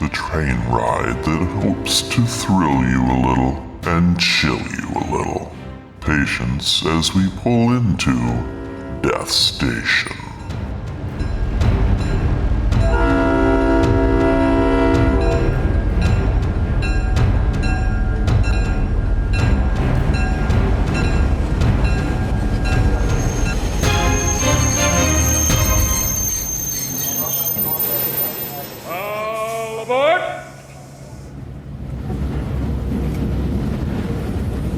The train ride that hopes to thrill you a little and chill you a little. Patience as we pull into Death Station.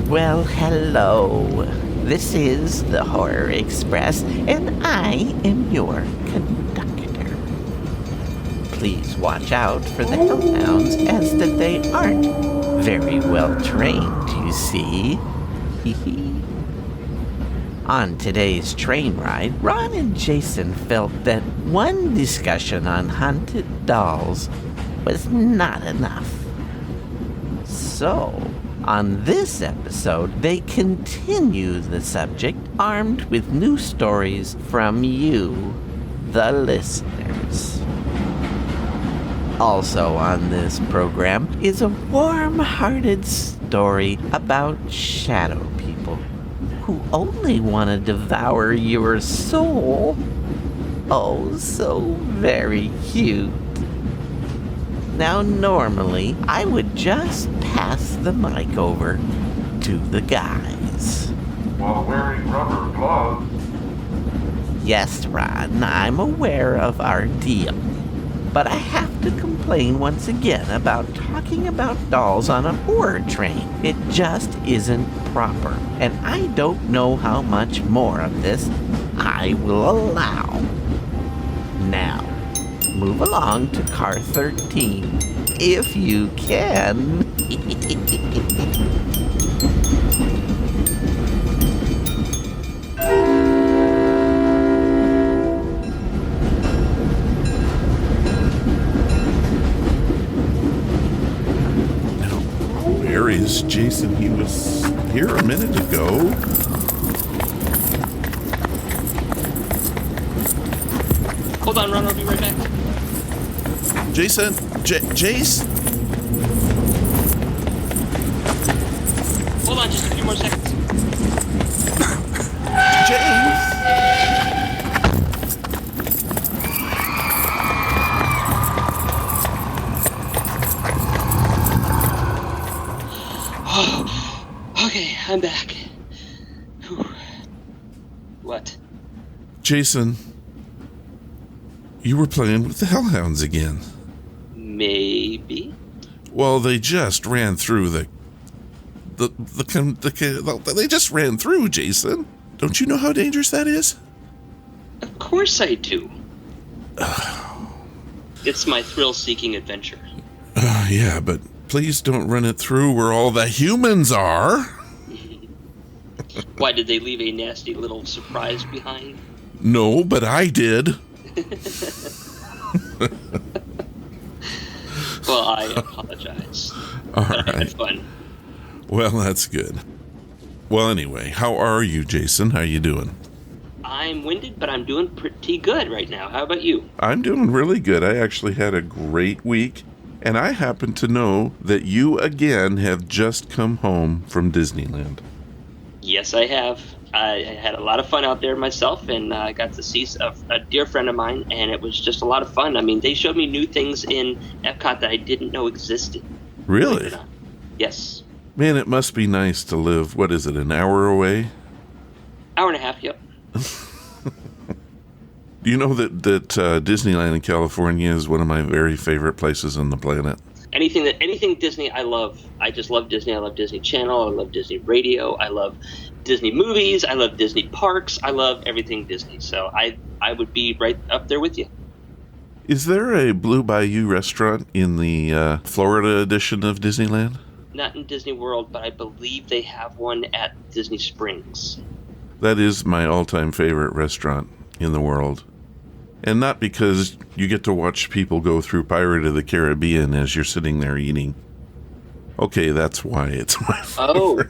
Well, hello. This is the Horror Express, and I am your conductor. Please watch out for the hellhounds, as that they aren't very well trained, you see. On today's train ride, Ron and Jason felt that one discussion on haunted dolls was not enough. So, on this episode, they continue the subject armed with new stories from you, the listeners. Also on this program is a warm-hearted story about shadow people who only want to devour your soul. Oh, so very cute. Now, normally, I would just pass the mic over to the guys. While wearing rubber gloves. Yes, Ron, I'm aware of our deal. But I have to complain once again about talking about dolls on a horror train. It just isn't proper, and I don't know how much more of this I will allow. Now, move along to car 13, if you can. Now, where is Jason? He was here a minute ago. Hold on, Ron, I'll be right back. Jason? Jace? Hold on just a few more seconds. Jace? Oh, okay, I'm back. Whew. What? Jason, you were playing with the hellhounds again. Maybe. Well, they just ran through they just ran through, Jason. Don't you know how dangerous that is? Of course I do. It's my thrill-seeking adventure. Yeah, but please don't run it through where all the humans are. Why, did they leave a nasty little surprise behind? No, but I did. Well, I apologize. All but I right. had fun. Well, that's good. Well, anyway, how are you, Jason? How you doing? I'm winded, but I'm doing pretty good right now. How about you? I'm doing really good. I actually had a great week, and I happen to know that you again have just come home from Disneyland. Yes, I have. I had a lot of fun out there myself, and I got to see a dear friend of mine, and it was just a lot of fun. I mean, they showed me new things in Epcot that I didn't know existed. Really? Yes. Man, it must be nice to live, what is it, an hour away? Hour and a half, yep. Do you know that Disneyland in California is one of my very favorite places on the planet? Anything Disney, I love. I just love Disney. I love Disney Channel. I love Disney Radio. I love Disney movies. I love Disney parks. I love everything Disney. So I would be right up there with you. Is there a Blue Bayou restaurant in the Florida edition of Disneyland? Not in Disney World, but I believe they have one at Disney Springs. That is my all-time favorite restaurant in the world. And not because you get to watch people go through Pirate of the Caribbean as you're sitting there eating. Okay, that's why it's my favorite. Oh.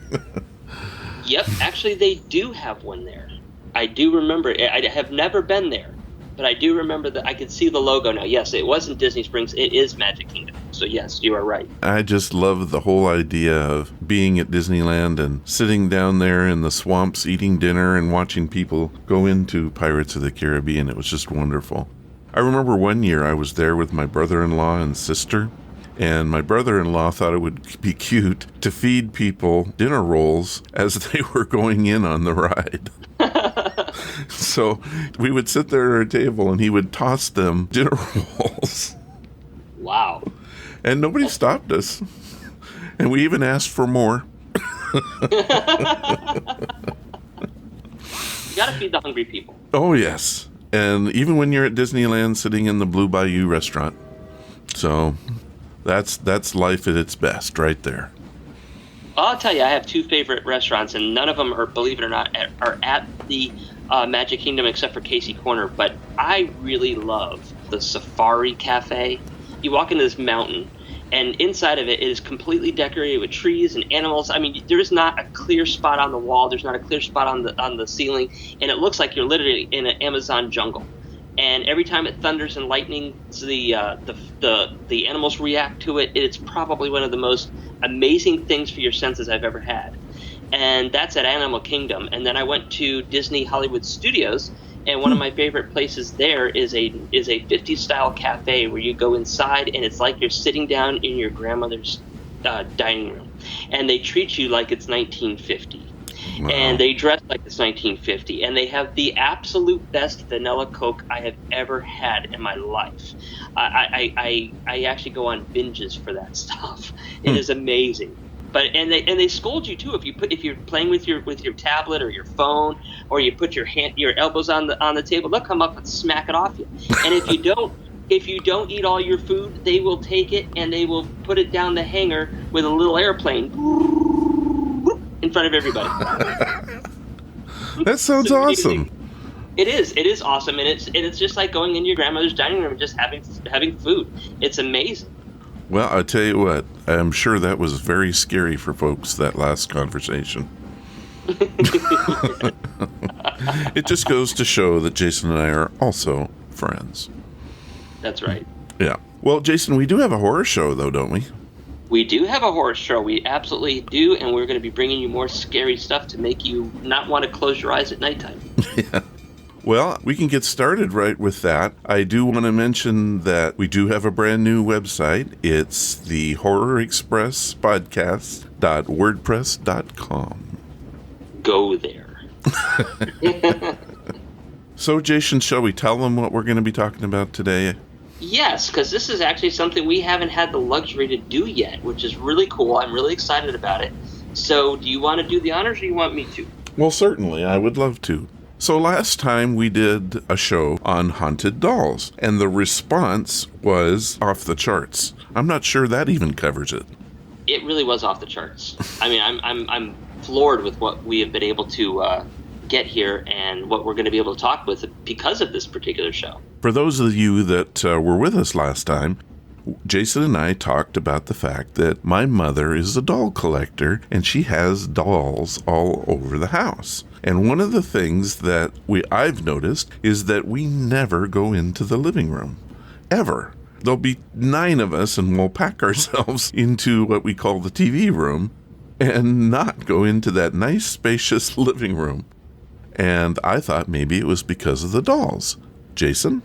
Yep, actually they do have one there. I do remember. I have never been there, but I do remember that I could see the logo now. Yes, it wasn't Disney Springs. It is Magic Kingdom. So yes, you are right. I just love the whole idea of being at Disneyland and sitting down there in the swamps eating dinner and watching people go into Pirates of the Caribbean. It was just wonderful. I remember one year I was there with my brother-in-law and sister, and my brother-in-law thought it would be cute to feed people dinner rolls as they were going in on the ride. So we would sit there at our table and he would toss them dinner rolls. Wow. And nobody stopped us. And we even asked for more. You gotta feed the hungry people. Oh, yes. And even when you're at Disneyland sitting in the Blue Bayou restaurant. So that's life at its best right there. I'll tell you, I have two favorite restaurants, and none of them are, believe it or not, are at the Magic Kingdom except for Casey Corner. But I really love the Safari Cafe. You walk into this mountain, and inside of it is completely decorated with trees and animals. I mean, there is not a clear spot on the wall. There's not a clear spot on the ceiling, and it looks like you're literally in an Amazon jungle. And every time it thunders and lightnings, the animals react to it. It's probably one of the most amazing things for your senses I've ever had. And that's at Animal Kingdom. And then I went to Disney Hollywood Studios, and one of my favorite places there is a 50s style cafe where you go inside and it's like you're sitting down in your grandmother's dining room, and they treat you like it's 1950. Wow. And they dress like it's 1950, and they have the absolute best vanilla Coke I have ever had in my life. I actually go on binges for that stuff. It is amazing. But they scold you too if you're playing with your tablet or your phone, or you put your elbows on the table. They'll come up and smack it off you. And if you don't eat all your food, they will take it and they will put it down the hanger with a little airplane in front of everybody. That sounds awesome. It is awesome, and it's just like going into your grandmother's dining room and just having food. It's amazing. Well, I'll tell you what, I'm sure that was very scary for folks, that last conversation. It just goes to show that Jason and I are also friends. That's right. Yeah. Well, Jason, we do have a horror show, though, don't we? We do have a horror show. We absolutely do, and we're going to be bringing you more scary stuff to make you not want to close your eyes at nighttime. Yeah. Well, we can get started right with that. I do want to mention that we do have a brand new website. It's the Horror Express Podcast.wordpress.com. Go there. So, Jason, shall we tell them what we're going to be talking about today? Yes, because this is actually something we haven't had the luxury to do yet, which is really cool. I'm really excited about it. So, do you want to do the honors, or do you want me to? Well, certainly. I would love to. So last time we did a show on haunted dolls, and the response was off the charts. I'm not sure that even covers it. It really was off the charts. I mean, I'm floored with what we have been able to get here and what we're going to be able to talk with because of this particular show. For those of you that were with us last time, Jason and I talked about the fact that my mother is a doll collector, and she has dolls all over the house. And one of the things that I've noticed is that we never go into the living room. Ever. There'll be 9 of us, and we'll pack ourselves into what we call the TV room and not go into that nice, spacious living room. And I thought maybe it was because of the dolls. Jason?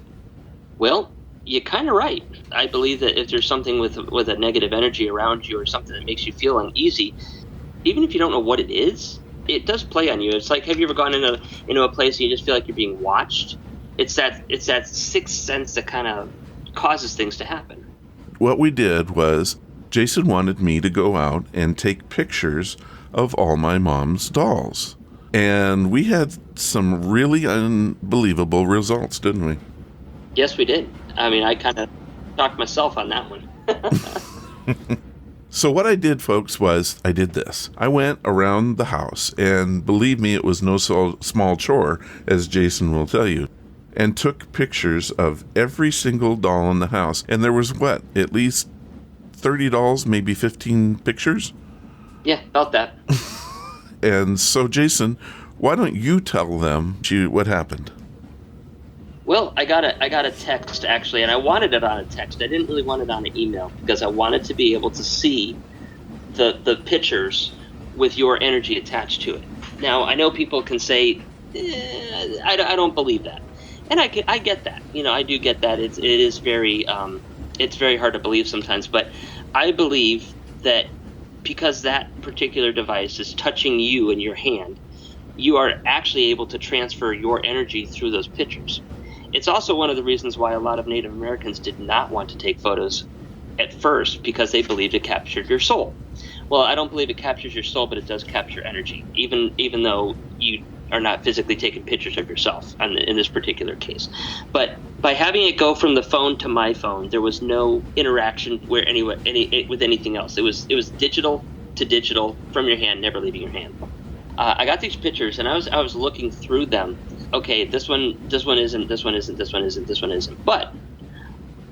Well, you're kind of right. I believe that if there's something with a negative energy around you or something that makes you feel uneasy, even if you don't know what it is, it does play on you. It's like, have you ever gone into a place and you just feel like you're being watched? It's that sixth sense that kind of causes things to happen. What we did was Jason wanted me to go out and take pictures of all my mom's dolls. And we had some really unbelievable results, didn't we? Yes, we did. I mean, I kind of talked myself on that one. So what I did, folks, was I did this. I went around the house, and believe me, it was no small chore, as Jason will tell you, and took pictures of every single doll in the house. And there was, what, at least 30 dolls, maybe 15 pictures? Yeah, about that. And so, Jason, why don't you tell them what happened? Well, I got a text, actually, and I wanted it on a text. I didn't really want it on an email because I wanted to be able to see the pictures with your energy attached to it. Now, I know people can say, I don't believe that. And I get that. I do get that. It is very it's very hard to believe sometimes. But I believe that because that particular device is touching you in your hand, you are actually able to transfer your energy through those pictures. It's also one of the reasons why a lot of Native Americans did not want to take photos at first, because they believed it captured your soul. Well, I don't believe it captures your soul, but it does capture energy, even though you are not physically taking pictures of yourself in this particular case. But by having it go from the phone to my phone, there was no interaction with anything else. It was digital to digital from your hand, never leaving your hand. I got these pictures, and I was looking through them. Okay, this one isn't, this one isn't, this one isn't, this one isn't. But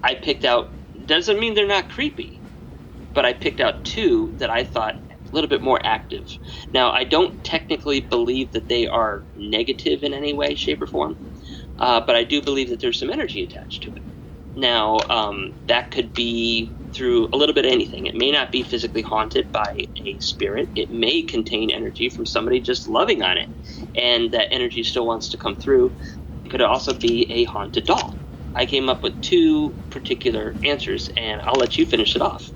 I picked out, doesn't mean they're not creepy, but I picked out two that I thought a little bit more active. Now, I don't technically believe that they are negative in any way, shape, or form, but I do believe that there's some energy attached to it. Now, that could be through a little bit of anything. It may not be physically haunted by a spirit. It may contain energy from somebody just loving on it, and that energy still wants to come through. It could also be a haunted doll. I came up with two particular answers, and I'll let you finish it off.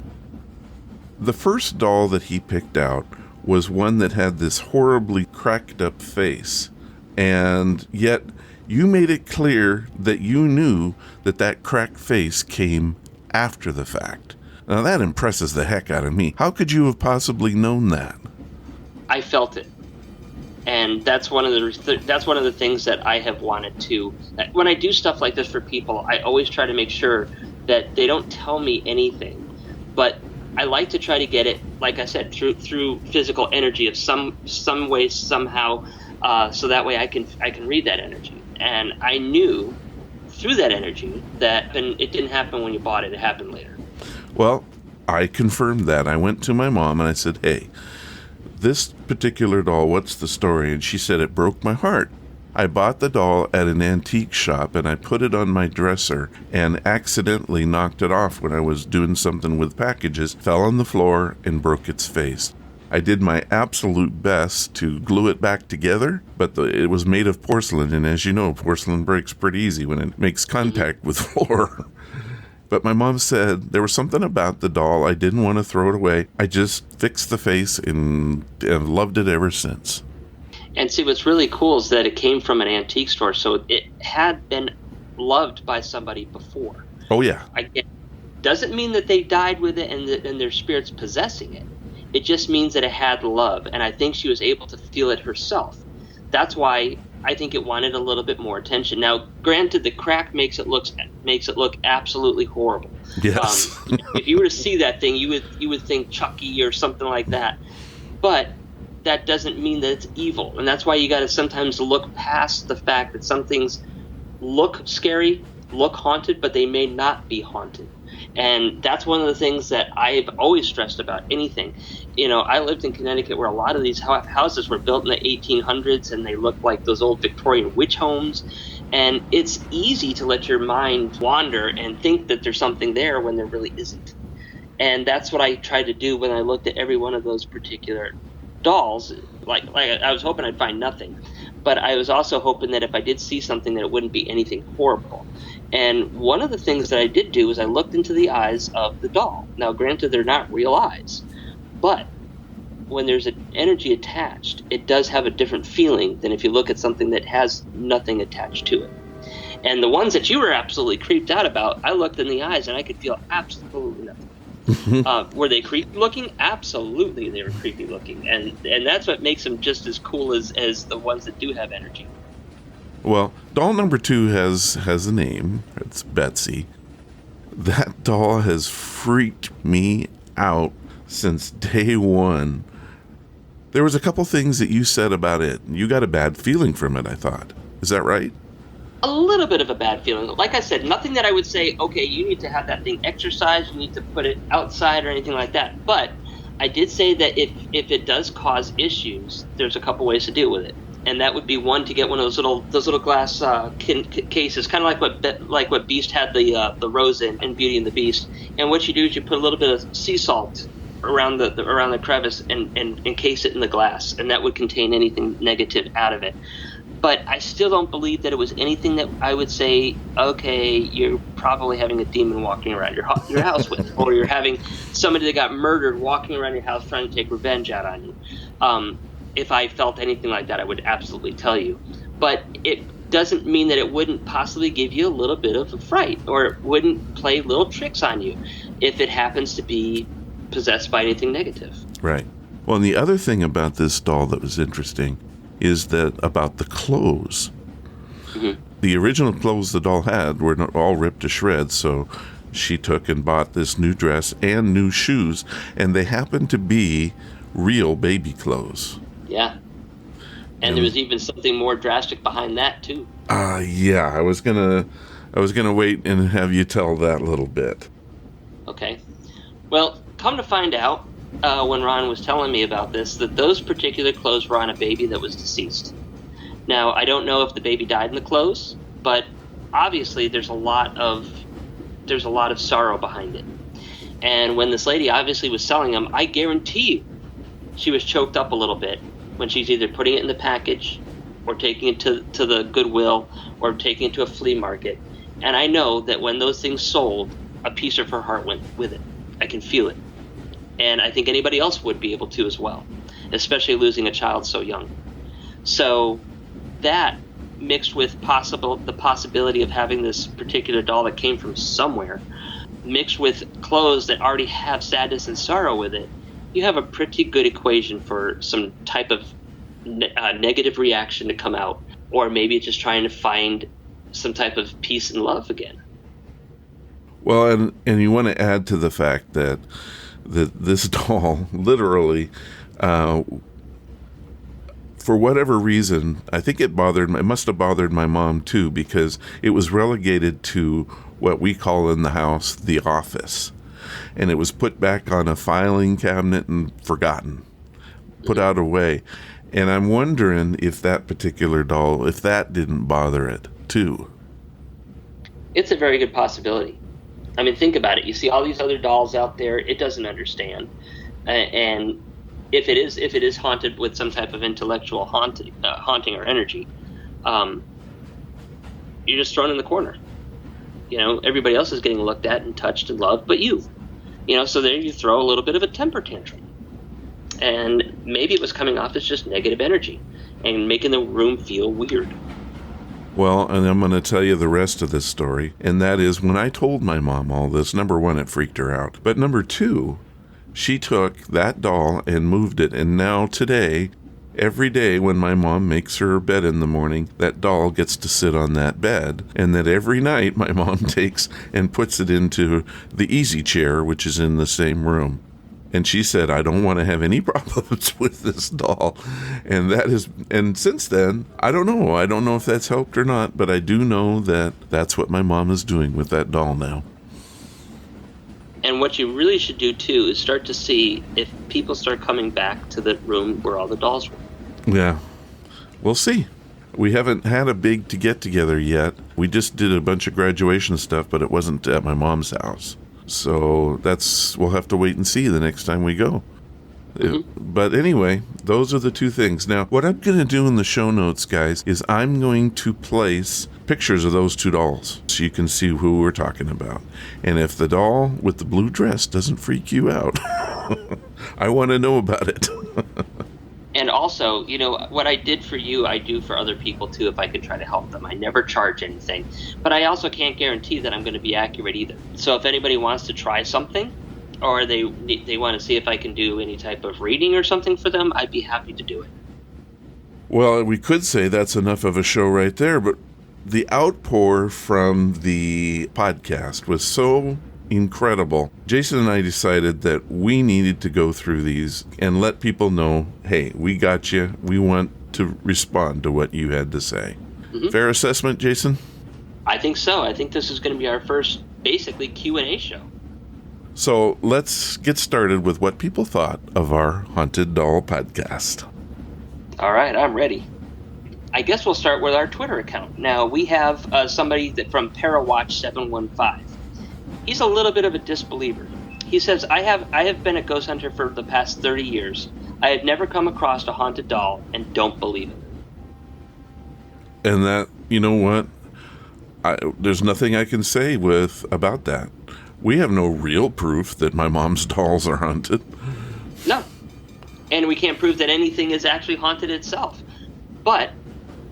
The first doll that he picked out was one that had this horribly cracked up face, and yet you made it clear that you knew that cracked face came after the fact. Now that impresses the heck out of me. How could you have possibly known that? I felt it. And that's one of the things that I have wanted to. When I do stuff like this for people, I always try to make sure that they don't tell me anything, but I like to try to get it, like I said, through physical energy of some way, somehow, so that way I can read that energy. And I knew through that energy that it didn't happen when you bought it; it happened later. Well, I confirmed that. I went to my mom and I said, "Hey, this particular doll, what's the story?" And she said, "It broke my heart. I bought the doll at an antique shop and I put it on my dresser and accidentally knocked it off when I was doing something with packages, fell on the floor and broke its face. I did my absolute best to glue it back together, but it was made of porcelain, and as you know, porcelain breaks pretty easy when it makes contact with floor." But my mom said there was something about the doll. I didn't want to throw it away. I just fixed the face and loved it ever since. And see, what's really cool is that it came from an antique store, so it had been loved by somebody before. Oh, yeah. Doesn't mean that they died with it and their spirit's possessing it. It just means that it had love, and I think she was able to feel it herself. That's why I think it wanted a little bit more attention. Now, granted, the crack makes it look absolutely horrible. Yes. If you were to see that thing, you would think Chucky or something like that. But that doesn't mean that it's evil, and that's why you got to sometimes look past the fact that some things look scary, look haunted, but they may not be haunted. And that's one of the things that I've always stressed about anything. I lived in Connecticut where a lot of these houses were built in the 1800s, and they look like those old Victorian witch homes. And it's easy to let your mind wander and think that there's something there when there really isn't. And that's what I tried to do when I looked at every one of those particular dolls. Like I was hoping I'd find nothing, but I was also hoping that if I did see something, that it wouldn't be anything horrible. And one of the things that I did do is I looked into the eyes of the doll. Now, granted, they're not real eyes, but when there's an energy attached, it does have a different feeling than if you look at something that has nothing attached to it. And the ones that you were absolutely creeped out about, I looked in the eyes and I could feel absolutely nothing. Were they creepy looking? Absolutely, they were creepy looking, and that's what makes them just as cool as the ones that do have energy. Well, doll number 2 has a name. It's Betsy. That doll has freaked me out since day one. There was a couple things that you said about it. You got a bad feeling from it, I thought. Is that right? A little bit of a bad feeling. Like I said, nothing that I would say, okay, you need to have that thing exercised, you need to put it outside or anything like that. But I did say that if it does cause issues, there's a couple ways to deal with it. And that would be one, to get one of those little glass cases, kind of like what Beast had the rose in Beauty and the Beast. And what you do is you put a little bit of sea salt around the crevice and encase it in the glass, and that would contain anything negative out of it. But I still don't believe that it was anything that I would say, okay, you're probably having a demon walking around your house with, or you're having somebody that got murdered walking around your house trying to take revenge out on you. If I felt anything like that, I would absolutely tell you. But it doesn't mean that it wouldn't possibly give you a little bit of a fright, or it wouldn't play little tricks on you if it happens to be possessed by anything negative. Right. Well, and the other thing about this doll that was interesting is that about the clothes. Mm-hmm. The original clothes the doll had were not all ripped to shreds, so she took and bought this new dress and new shoes, and they happened to be real baby clothes. Yeah. And there was even something more drastic behind that too. Yeah, I was gonna wait and have you tell that little bit. Okay. Well, come to find out, when Ron was telling me about this, that those particular clothes were on a baby that was deceased. Now, I don't know if the baby died in the clothes, but obviously there's a lot of sorrow behind it. And when this lady obviously was selling them, I guarantee you she was choked up a little bit when she's either putting it in the package or taking it to the Goodwill or taking it to a flea market. And I know that when those things sold, a piece of her heart went with it. I can feel it. And I think anybody else would be able to as well, especially losing a child so young. So that, mixed with the possibility of having this particular doll that came from somewhere, mixed with clothes that already have sadness and sorrow with it, you have a pretty good equation for some type of negative reaction to come out, or maybe just trying to find some type of peace and love again. Well, and you want to add to the fact that this doll literally, for whatever reason, I think it must have bothered my mom too, because it was relegated to what we call in the house the office. And it was put back on a filing cabinet and forgotten, put out away. And I'm wondering if that particular doll, if that didn't bother it too. It's a very good possibility. I mean, think about it. You see all these other dolls out there. It doesn't understand, and if it is haunted with some type of intellectual haunting or energy, you're just thrown in the corner. You know, everybody else is getting looked at and touched and loved, but you. You know, so there you throw a little bit of a temper tantrum, and maybe it was coming off as just negative energy and making the room feel weird. Well, and I'm going to tell you the rest of this story, and that is when I told my mom all this, number one, it freaked her out. But number two, she took that doll and moved it, and now today, every day when my mom makes her bed in the morning, that doll gets to sit on that bed, and that every night my mom takes and puts it into the easy chair, which is in the same room. And she said, I don't want to have any problems with this doll. And since then, I don't know. I don't know if that's helped or not, but I do know that that's what my mom is doing with that doll now. And what you really should do, too, is start to see if people start coming back to the room where all the dolls were. Yeah. We'll see. We haven't had a big get-together yet. We just did a bunch of graduation stuff, but it wasn't at my mom's house. So we'll have to wait and see the next time we go. Mm-hmm. But anyway, those are the two things. Now, what I'm going to do in the show notes, guys, is I'm going to place pictures of those two dolls so you can see who we're talking about. And if the doll with the blue dress doesn't freak you out, I want to know about it. And also, you know, what I did for you, I do for other people, too, if I could try to help them. I never charge anything. But I also can't guarantee that I'm going to be accurate either. So if anybody wants to try something, or they want to see if I can do any type of reading or something for them, I'd be happy to do it. Well, we could say that's enough of a show right there, but The outpour from the podcast was so incredible. Jason and I decided that we needed to go through these and let people know, hey, we got you. We want to respond to what you had to say. Mm-hmm. Fair assessment, Jason? I think so. I think this is going to be our first, basically, Q&A show. So let's get started with what people thought of our Haunted Doll podcast. All right, I'm ready. I guess we'll start with our Twitter account. Now, we have somebody from Parawatch715. He's a little bit of a disbeliever. He says, I have been a ghost hunter for the past 30 years. I have never come across a haunted doll and don't believe it. And that, you know what? There's nothing I can say about that. We have no real proof that my mom's dolls are haunted. No. And we can't prove that anything is actually haunted itself. But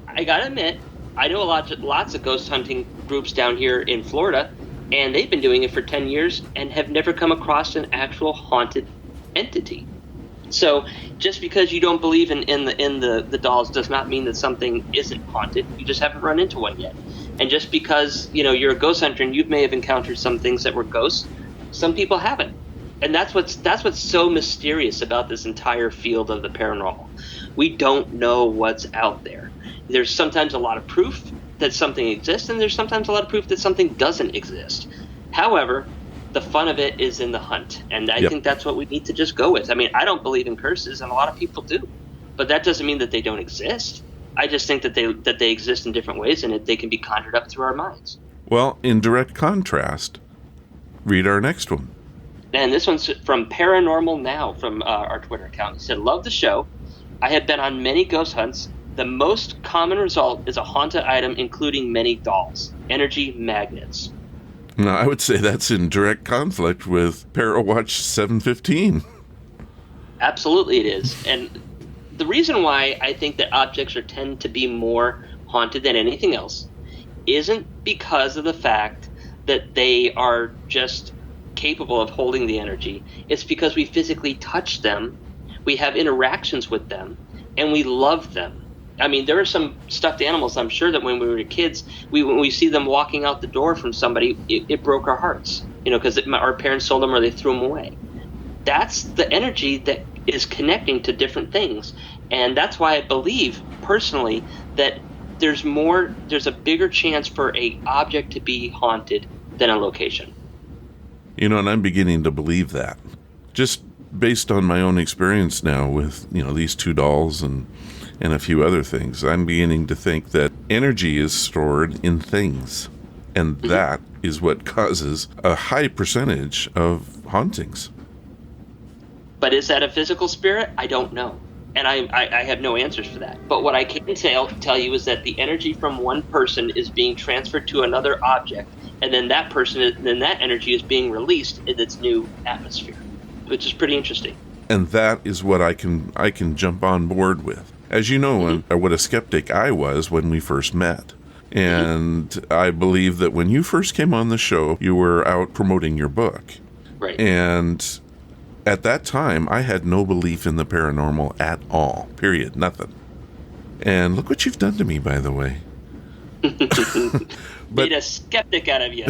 I gotta admit, I know lots of ghost hunting groups down here in Florida, and they've been doing it for 10 years and have never come across an actual haunted entity. So just because you don't believe in the dolls does not mean that something isn't haunted. You just haven't run into one yet. And just because, you're a ghost hunter and you may have encountered some things that were ghosts, some people haven't. And that's what's so mysterious about this entire field of the paranormal. We don't know what's out there. There's sometimes a lot of proof that something exists, and there's sometimes a lot of proof that something doesn't exist. However, the fun of it is in the hunt, and I think that's what we need to just go with. I mean, I don't believe in curses, and a lot of people do, but that doesn't mean that they don't exist. I just think that they exist in different ways, and they can be conjured up through our minds. Well, in direct contrast, read our next one. And this one's from Paranormal Now from our Twitter account. He said, love the show. I have been on many ghost hunts. The most common result is a haunted item, including many dolls, energy magnets. Now, I would say that's in direct conflict with Parawatch 715. Absolutely it is. And the reason why I think that objects tend to be more haunted than anything else isn't because of the fact that they are just capable of holding the energy. It's because we physically touch them, we have interactions with them, and we love them. I mean, there are some stuffed animals, I'm sure, that when we were kids, when we see them walking out the door from somebody, it broke our hearts, because our parents sold them or they threw them away. That's the energy that is connecting to different things. And that's why I believe, personally, that there's a bigger chance for an object to be haunted than a location. And I'm beginning to believe that. Just based on my own experience now with, these two dolls and a few other things, I'm beginning to think that energy is stored in things. And that is what causes a high percentage of hauntings. But is that a physical spirit? I don't know. And I have no answers for that. But what I can tell you is that the energy from one person is being transferred to another object, and then that energy is being released in its new atmosphere, which is pretty interesting. And that is what I can jump on board with. As you know, what a skeptic I was when we first met. And I believe that when you first came on the show, you were out promoting your book. Right. And at that time, I had no belief in the paranormal at all. Period. Nothing. And look what you've done to me, by the way. Made a skeptic out of you.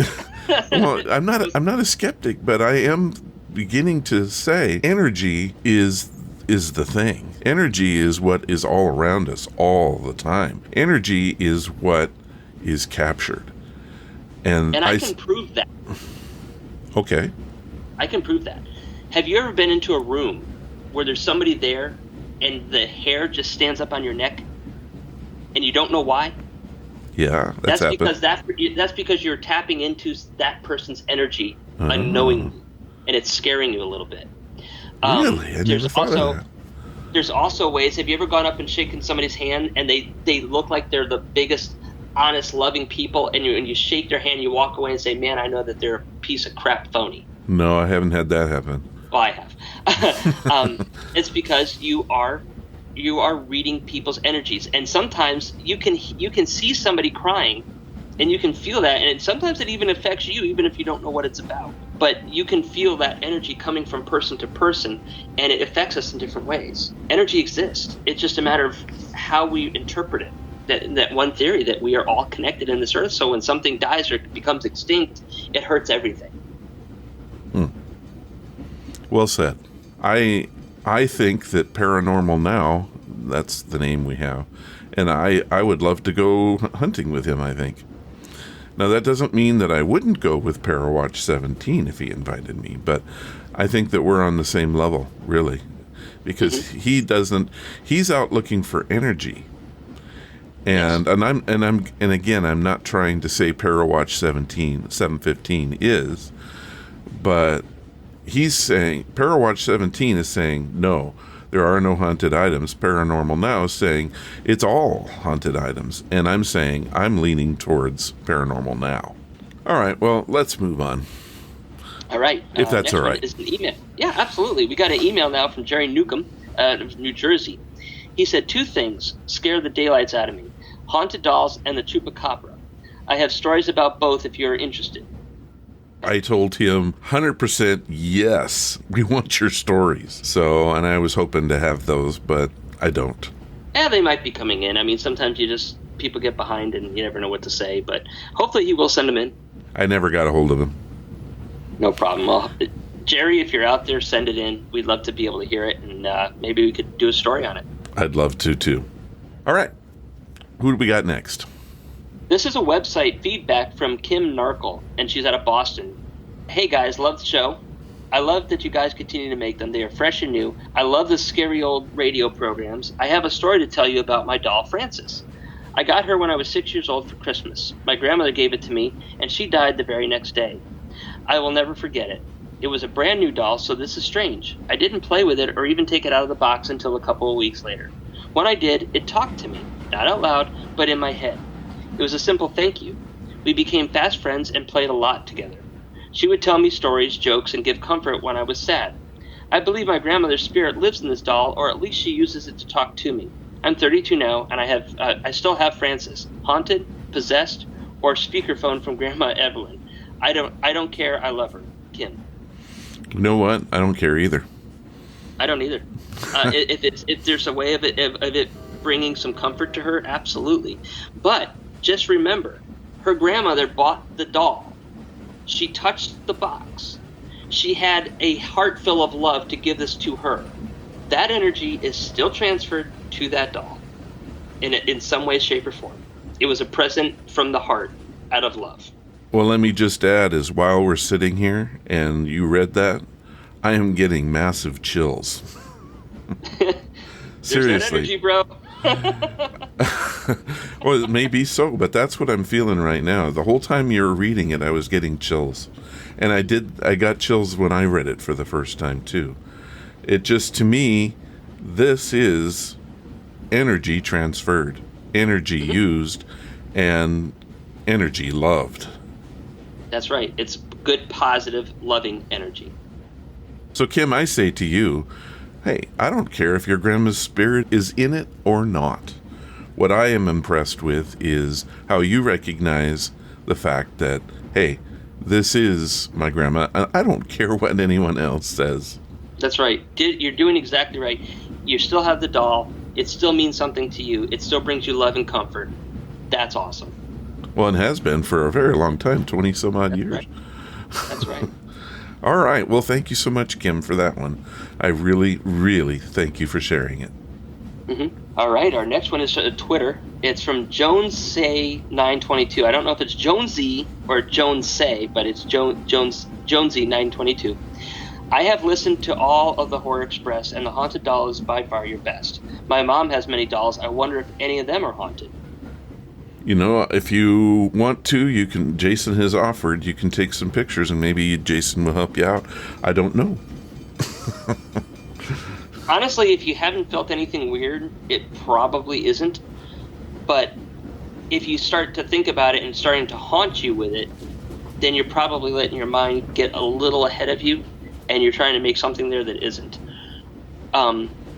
Well, I'm not a skeptic, but I am beginning to say energy is the thing. Energy is what is all around us all the time. Energy is what is captured. And I can prove that. Okay. I can prove that. Have you ever been into a room where there's somebody there and the hair just stands up on your neck and you don't know why? Yeah, that's happened. That's because you're tapping into that person's energy unknowingly, and it's scaring you a little bit. Really? I never thought of that. There's also ways. Have you ever gone up and shaken somebody's hand and they look like they're the biggest, honest, loving people, and you shake their hand, you walk away and say, "Man, I know that they're a piece of crap phony." No, I haven't had that happen. Well, I have. It's because you are reading people's energies, and sometimes you can see somebody crying, and you can feel that, and sometimes it even affects you, even if you don't know what it's about. But you can feel that energy coming from person to person, and it affects us in different ways. Energy exists. It's just a matter of how we interpret it. that one theory that we are all connected in this earth. So when something dies or becomes extinct, it hurts everything. Well said. I think that Paranormal Now, that's the name we have, and I would love to go hunting with him, I think. Now, that doesn't mean that I wouldn't go with Parawatch 17 if he invited me, but I think that we're on the same level, really, because he's out looking for energy. And again, I'm not trying to say Parawatch 715 is, but he's saying, Parawatch 17 is saying, no, there are no haunted items. Paranormal Now is saying it's all haunted items. And I'm saying I'm leaning towards Paranormal Now. All right, well, let's move on. All right. If that's next all right. One is an email. Yeah, absolutely. We got an email now from Jerry Newcomb of New Jersey. He said, 2 things scare the daylights out of me: haunted dolls and the chupacabra. I have stories about both if you're interested. I told him 100% yes, we want your stories. So, and I was hoping to have those, but I don't. Yeah, they might be coming in. I mean, sometimes people get behind and you never know what to say, but hopefully he will send them in. I never got a hold of him. No problem. Well, Jerry, if you're out there, send it in. We'd love to be able to hear it, and maybe we could do a story on it. I'd love to, too. All right. Who do we got next? This is a website feedback from Kim Narkle, and she's out of Boston. Hey guys, love the show. I love that you guys continue to make them. They are fresh and new. I love the scary old radio programs. I have a story to tell you about my doll, Frances. I got her when I was 6 years old for Christmas. My grandmother gave it to me, and she died the very next day. I will never forget it. It was a brand new doll, so this is strange. I didn't play with it or even take it out of the box until a couple of weeks later. When I did, it talked to me, not out loud, but in my head. It was a simple thank you. We became fast friends and played a lot together. She would tell me stories, jokes, and give comfort when I was sad. I believe my grandmother's spirit lives in this doll, or at least she uses it to talk to me. I'm 32 now, and I still have Frances. Haunted, possessed, or speakerphone from Grandma Evelyn. I don't care. I love her. Kim. You know what? I don't care either. I don't either. If there's a way of it bringing some comfort to her, absolutely. But just remember, her grandmother bought the doll. She touched the box. She had a heart full of love to give this to her. That energy is still transferred to that doll in some way, shape, or form. It was a present from the heart out of love. Well, let me just add, is while we're sitting here and you read that, I am getting massive chills. Seriously. There's that energy, bro. Well, it may be so, but that's what I'm feeling right now. The whole time you were reading it, I was getting chills. And I got chills when I read it for the first time, too. It just, to me, this is energy transferred, energy used, and energy loved. That's right. It's good, positive, loving energy. So, Kim, I say to you, hey, I don't care if your grandma's spirit is in it or not. What I am impressed with is how you recognize the fact that, hey, this is my grandma. I don't care what anyone else says. That's right. You're doing exactly right. You still have the doll. It still means something to you. It still brings you love and comfort. That's awesome. Well, it has been for a very long time, 20 some odd years. Right. That's right. All right. Well, thank you so much, Kim, for that one. I really, really thank you for sharing it. Mm-hmm. All right. Our next one is Twitter. It's from JonesSay922. I don't know if it's Jonesy or JonesSay, but it's Jonesy922. I have listened to all of the Horror Express, and the haunted doll is by far your best. My mom has many dolls. I wonder if any of them are haunted. You know, if you want to, you can. Jason has offered. You can take some pictures, and maybe Jason will help you out. I don't know. Honestly, if you haven't felt anything weird, it probably isn't. But if you start to think about it and starting to haunt you with it, then you're probably letting your mind get a little ahead of you, and you're trying to make something there that isn't.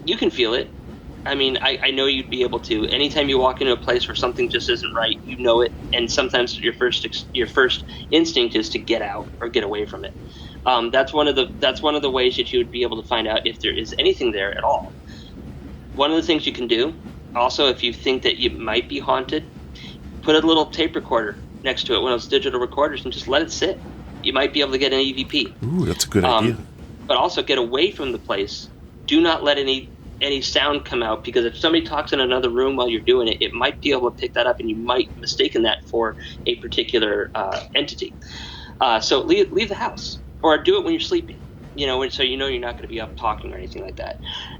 You can feel it. I mean, I know you'd be able to. Anytime you walk into a place where something just isn't right, you know it, and sometimes your first instinct is to get out or get away from it. That's one of the ways that you would be able to find out if there is anything there at all. One of the things you can do Also, if you think that you might be haunted, put a little tape recorder next to it, one of those digital recorders, and just let it sit. You might be able to get an EVP. Ooh, that's a good idea. But also get away from the place. Do not let any sound come out, because if somebody talks in another room while you're doing it, it might be able to pick that up, and you might mistake that for a particular entity. So leave the house, or do it when you're sleeping, so you're not going to be up talking or anything like that.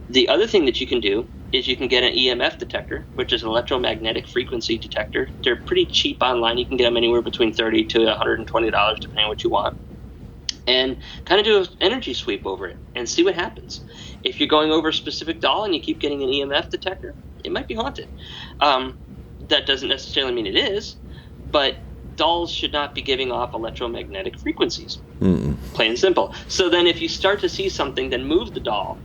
The other thing that you can do is you can get an EMF detector, which is an electromagnetic frequency detector. They're pretty cheap online. You can get them anywhere between $30 to $120, depending on what you want. And kind of do an energy sweep over it and see what happens. If you're going over a specific doll and you keep getting an EMF detector, it might be haunted. That doesn't necessarily mean it is, but dolls should not be giving off electromagnetic frequencies. Plain and simple. So then if you start to see something, then move the doll,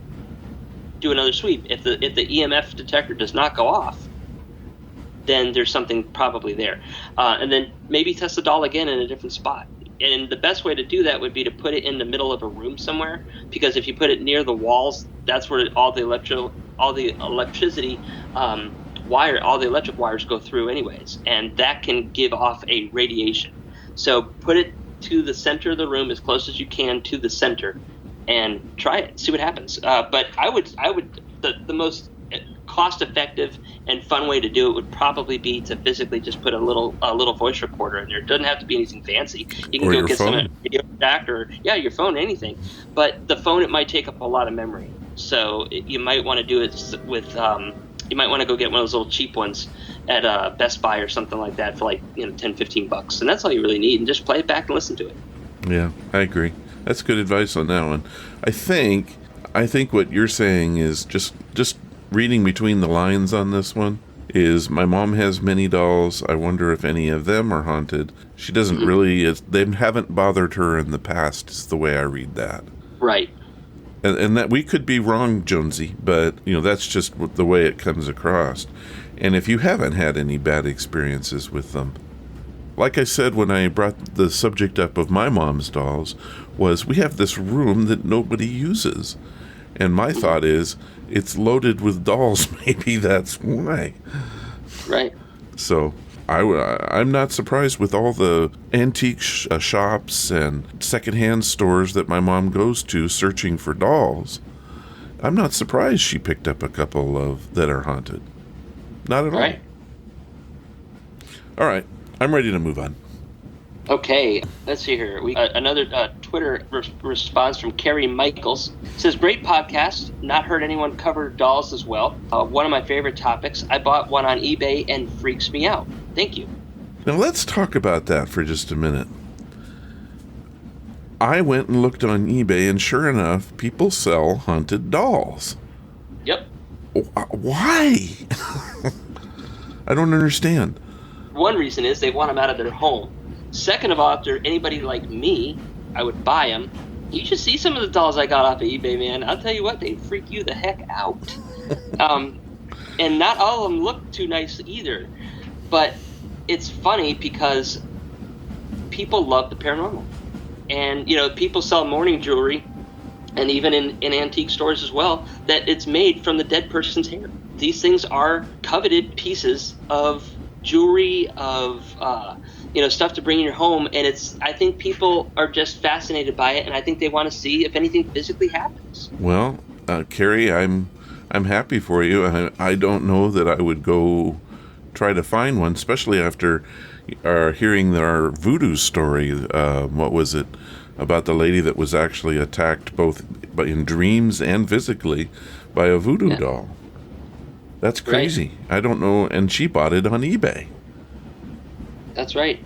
do another sweep. If the EMF detector does not go off, then there's something probably there. And then maybe test the doll again in a different spot. And the best way to do that would be to put it in the middle of a room somewhere, because if you put it near the walls, that's where all the electricity all the electric wires go through anyways, and that can give off a radiation. So put it to the center of the room, as close as you can to the center, and try it, see what happens. But I would the most cost-effective and fun way to do it would probably be to physically just put a little voice recorder in there. It doesn't have to be anything fancy. You can go get some video jack, or your phone, anything. But the phone, it might take up a lot of memory, so you might want to do it with. You might want to go get one of those little cheap ones at Best Buy or something like that for like $10-15, and that's all you really need. And just play it back and listen to it. Yeah, I agree. That's good advice on that one. I think what you're saying is just reading between the lines on this one is my mom has many dolls. I wonder if any of them are haunted. She doesn't really. They haven't bothered her in the past. Is the way I read that. Right. And that we could be wrong, Jonesy, but that's just the way it comes across. And if you haven't had any bad experiences with them, like I said when I brought the subject up of my mom's dolls, was we have this room that nobody uses. And my thought is, it's loaded with dolls. Maybe that's why. Right. So I'm not surprised with all the antique shops and secondhand stores that my mom goes to searching for dolls. I'm not surprised she picked up a couple of that are haunted. Not at all. Right. All right. I'm ready to move on. Okay, let's see here. We another Twitter response from Carrie Michaels. Says, great podcast. Not heard anyone cover dolls as well. One of my favorite topics. I bought one on eBay and freaks me out. Thank you. Now let's talk about that for just a minute. I went and looked on eBay, and sure enough, people sell haunted dolls. Yep. Why? I don't understand. One reason is they want them out of their home. Second of all, if they're anybody like me, I would buy them. You should see some of the dolls I got off of eBay, man. I'll tell you what, they freak you the heck out. And not all of them look too nice either. But it's funny because people love the paranormal. And, people sell morning jewelry, and even in antique stores as well, that it's made from the dead person's hair. These things are coveted pieces of jewelry, of stuff to bring in your home, and I think people are just fascinated by it, and I think they want to see if anything physically happens. Well, Carrie, I'm happy for you. I don't know that I would go try to find one, especially after hearing our voodoo story. What was it about the lady that was actually attacked both in dreams and physically by a voodoo doll? That's crazy. Right. I don't know, and she bought it on eBay. That's right.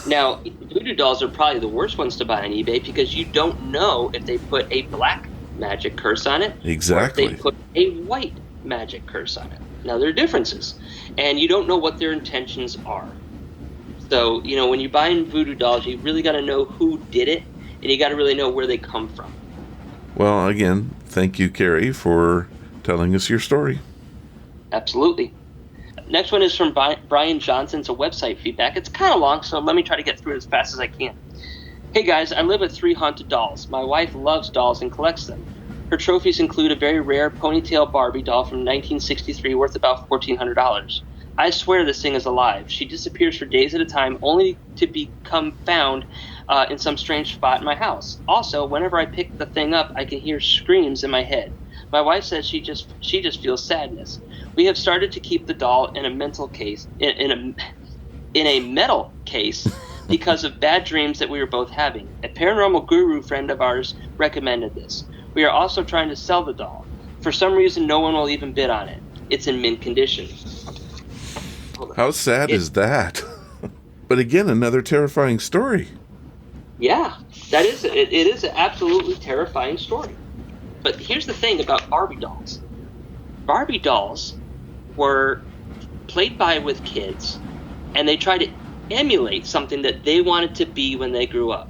Now, voodoo dolls are probably the worst ones to buy on eBay because you don't know if they put a black magic curse on it. Exactly. Or if they put a white magic curse on it. Now, there are differences, and you don't know what their intentions are. So, when you're buying voodoo dolls, you really got to know who did it, and you got to really know where they come from. Well, again, thank you, Carrie, for telling us your story. Absolutely. Next one is from Brian Johnson. It's a website feedback. It's kind of long, so let me try to get through it as fast as I can. Hey guys, I live with 3 haunted dolls. My wife loves dolls and collects them. Her trophies include a very rare ponytail Barbie doll from 1963 worth about $1,400. I swear this thing is alive. She disappears for days at a time, only to become found in some strange spot in my house. Also, whenever I pick the thing up, I can hear screams in my head. My wife says she just feels sadness. We have started to keep the doll in a mental case, in a metal case, because of bad dreams that we were both having. A paranormal guru friend of ours recommended this. We are also trying to sell the doll. For some reason, no one will even bid on it. It's in mint condition. How sad is that? But again, another terrifying story. Yeah, that is it. It is an absolutely terrifying story. But here's the thing about Barbie dolls. Barbie dolls were played by with kids, and they tried to emulate something that they wanted to be when they grew up.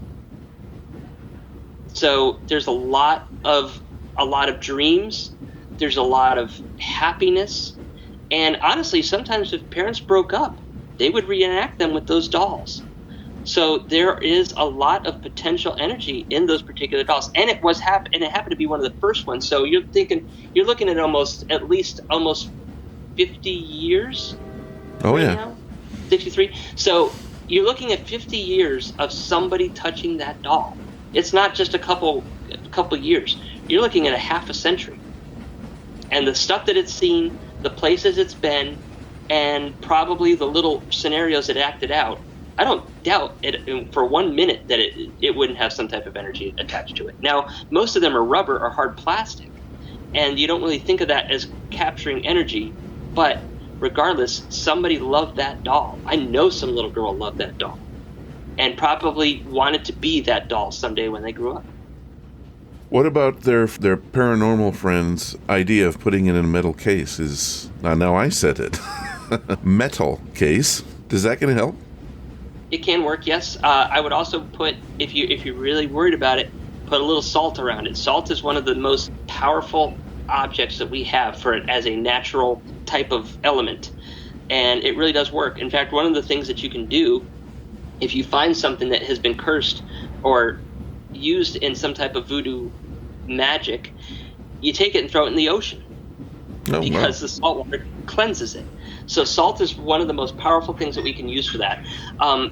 So there's a lot of dreams. There's a lot of happiness. And honestly, sometimes if parents broke up, they would reenact them with those dolls. So there is a lot of potential energy in those particular dolls, and it happened to be one of the first ones. So you're looking at at least 50 years. Oh right yeah, now? 63. So you're looking at 50 years of somebody touching that doll. It's not just a couple years. You're looking at a half a century, and the stuff that it's seen, the places it's been, and probably the little scenarios it acted out. I don't doubt it for 1 minute that it wouldn't have some type of energy attached to it. Now, most of them are rubber or hard plastic, and you don't really think of that as capturing energy, but regardless, somebody loved that doll. I know some little girl loved that doll and probably wanted to be that doll someday when they grew up. What about their paranormal friend's idea of putting it in a metal case? Now I said it. Metal case. Is that going to help? It can work, yes. I would also put, if you're really worried about it, put a little salt around it. Salt is one of the most powerful objects that we have for it as a natural type of element, and it really does work. In fact, one of the things that you can do, if you find something that has been cursed or used in some type of voodoo magic, you take it and throw it in the ocean, because the salt water cleanses it. So salt is one of the most powerful things that we can use for that.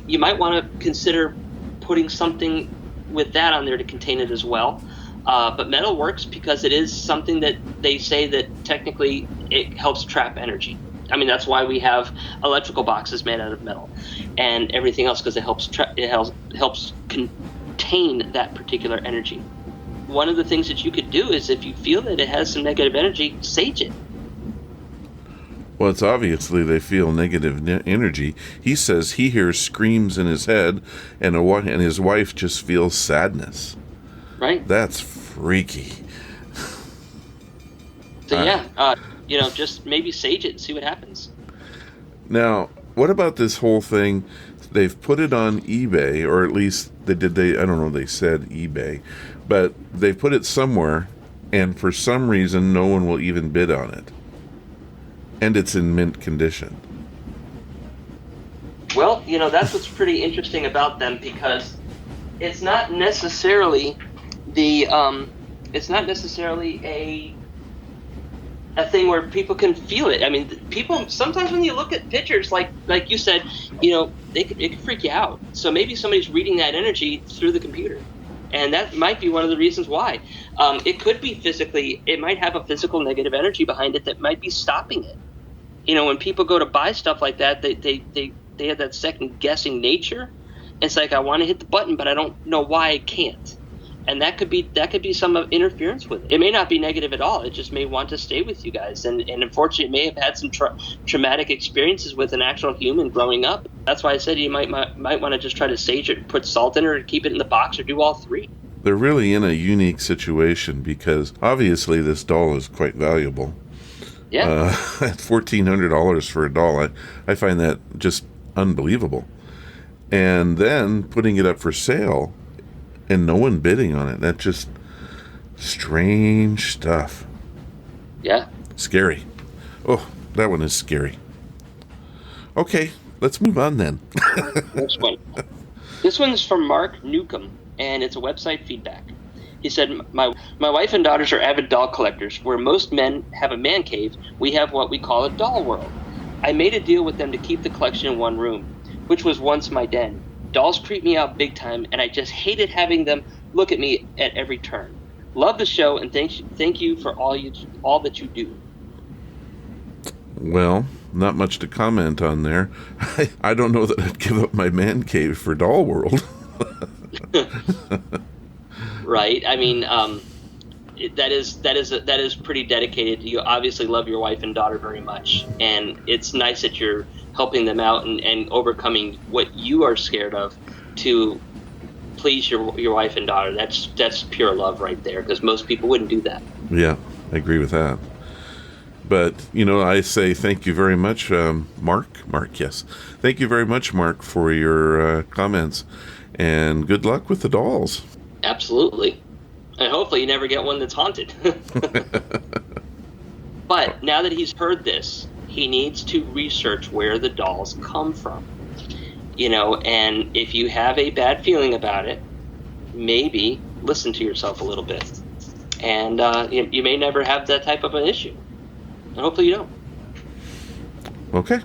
You might want to consider putting something with that on there to contain it as well. But metal works because it is something that they say that technically it helps trap energy. I mean, that's why we have electrical boxes made out of metal and everything else, because it helps contain that particular energy. One of the things that you could do is, if you feel that it has some negative energy, sage it. Well, it's obviously they feel negative energy. He says he hears screams in his head, and his wife just feels sadness. Right. That's freaky. So just maybe sage it and see what happens. Now, what about this whole thing? They've put it on eBay, or at least I don't know, they said eBay, but they've put it somewhere, and for some reason no one will even bid on it. And it's in mint condition. Well, that's what's pretty interesting about them, because it's not necessarily a thing where people can feel it. I mean, people sometimes, when you look at pictures, like you said, it can freak you out. So maybe somebody's reading that energy through the computer, and that might be one of the reasons why. It could be it might have a physical negative energy behind it that might be stopping it. When people go to buy stuff like that, they have that second guessing nature. It's like, I want to hit the button, but I don't know why I can't. And that could be some interference with it. It may not be negative at all. It just may want to stay with you guys. And unfortunately, it may have had some traumatic experiences with an actual human growing up. That's why I said you might want to just try to sage it, put salt in it, or keep it in the box, or do all three. They're really in a unique situation, because obviously this doll is quite valuable. Yeah. At $1,400 for a doll, I find that just unbelievable. And then putting it up for sale and no one bidding on it, that's just strange stuff. Yeah. Scary. Oh, that one is scary. Okay, let's move on then. Next one. This one's from Mark Newcomb, and it's a website feedback. He said, my wife and daughters are avid doll collectors. Where most men have a man cave, we have what we call a doll world. I made a deal with them to keep the collection in one room, which was once my den. Dolls creep me out big time, and I just hated having them look at me at every turn. Love the show, and thank you for all that you do. Well, not much to comment on there. I don't know that I'd give up my man cave for Doll World. Right. I mean, that is pretty dedicated. You obviously love your wife and daughter very much, and it's nice that you're helping them out and overcoming what you are scared of to please your wife and daughter. That's pure love right there, because most people wouldn't do that. Yeah, I agree with that. But, I say thank you very much, Mark, yes. Thank you very much, Mark, for your comments, and good luck with the dolls. Absolutely. And hopefully you never get one that's haunted. But now that he's heard this, he needs to research where the dolls come from. And if you have a bad feeling about it, maybe listen to yourself a little bit. And you may never have that type of an issue. And hopefully you don't. Okay.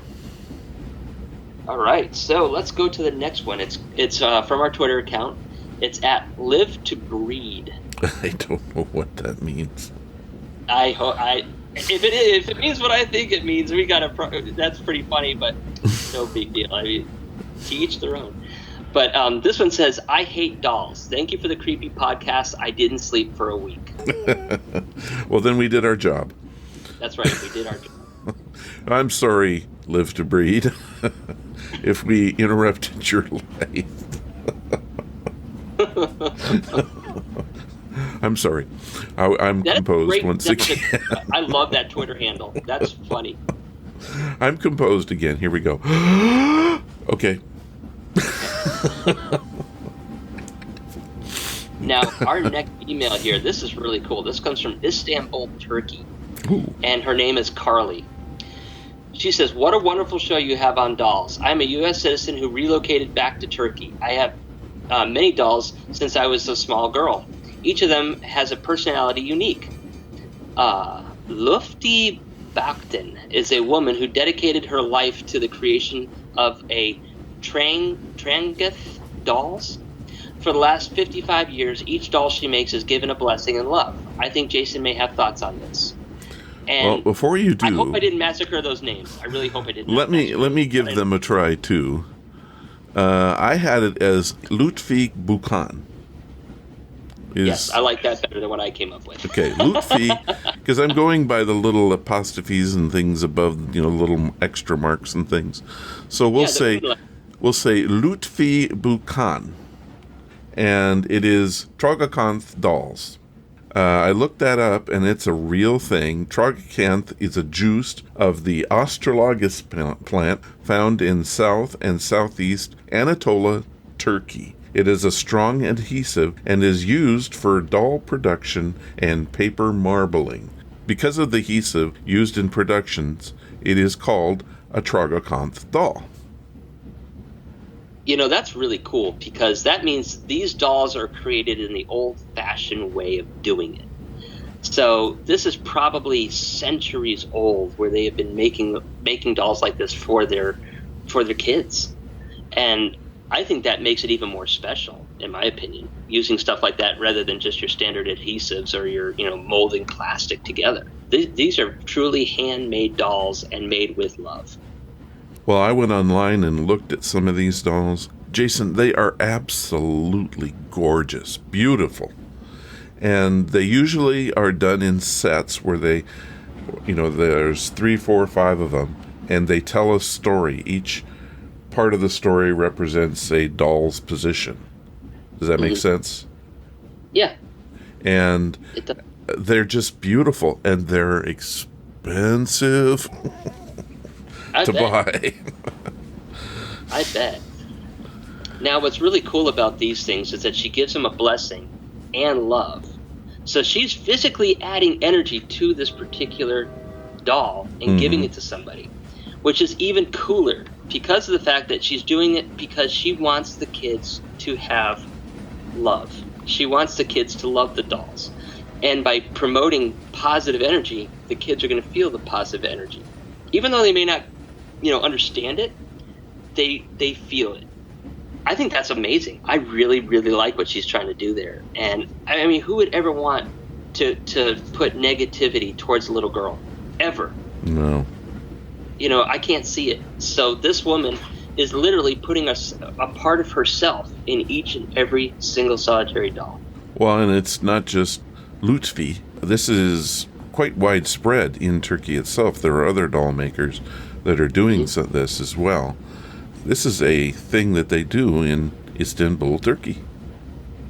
All right, so let's go to the next one. It's from our Twitter account. It's at Live to Breed. I don't know what that means. If it means what I think it means, that's pretty funny, but no big deal. I mean, to each their own. But this one says, I hate dolls. Thank you for the creepy podcast. I didn't sleep for a week. Well, then we did our job. That's right, we did our job. I'm sorry, Live to Breed, if we interrupted your life. I'm sorry. I'm composed once again. I love that Twitter handle. That's funny. I'm composed again. Here we go. Okay. Now, our next email here, this is really cool. This comes from Istanbul, Turkey. Ooh. And her name is Carly. She says, what a wonderful show you have on dolls. I'm a U.S. citizen who relocated back to Turkey. I have many dolls since I was a small girl. Each of them has a personality unique. Lufti Bakhtin is a woman who dedicated her life to the creation of a Trangeth dolls. For the last 55 years, each doll she makes is given a blessing and love. I think Jason may have thoughts on this. And well, before you do, I hope I didn't massacre those names. I really hope I didn't. Let me give them a try too. I had it as Lutfi Bukan. Yes, I like that better than what I came up with. Okay, Lutfi, because I'm going by the little apostrophes and things above, little extra marks and things. So we'll say Lutfi Bukan, and it is Trogacanth dolls. I looked that up, and it's a real thing. Trogacanth is a juice of the Astragalus plant found in South and Southeast Anatolia, Turkey. It is a strong adhesive and is used for doll production and paper marbling. Because of the adhesive used in productions, it is called a Trogacanth doll. That's really cool, because that means these dolls are created in the old-fashioned way of doing it. So this is probably centuries old, where they have been making dolls like this for their kids. And I think that makes it even more special, in my opinion, using stuff like that rather than just your standard adhesives or your molding plastic together. These are truly handmade dolls and made with love. Well, I went online and looked at some of these dolls. Jason, they are absolutely gorgeous, beautiful. And they usually are done in sets where they, there's 3, 4, 5 of them, and they tell a story. Each part of the story represents a doll's position. Does that make sense? Yeah. And they're just beautiful, and they're expensive. to buy. I bet. Now, what's really cool about these things is that she gives them a blessing and love. So she's physically adding energy to this particular doll and giving it to somebody, which is even cooler because of the fact that she's doing it because she wants the kids to have love. She wants the kids to love the dolls. And by promoting positive energy, the kids are going to feel the positive energy. Even though they may not, understand it, they feel it. I think that's amazing. I really, really like what she's trying to do there. And I mean, who would ever want to put negativity towards a little girl? Ever. No. I can't see it. So this woman is literally putting a part of herself in each and every single solitary doll. Well, and it's not just Lutfi. This is quite widespread in Turkey itself. There are other doll makers that are doing this as well. This is a thing that they do in Istanbul, Turkey.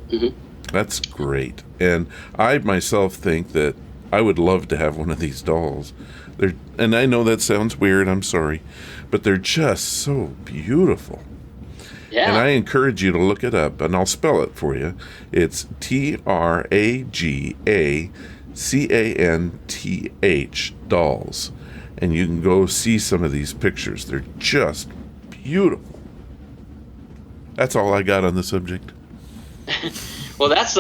Mm-hmm. That's great. And I myself think that I would love to have one of these dolls. And I know that sounds weird, I'm sorry, but they're just so beautiful. Yeah. And I encourage you to look it up, and I'll spell it for you. It's TRAGACANTH dolls. And you can go see some of these pictures. They're just beautiful. That's all I got on the subject. Well, that's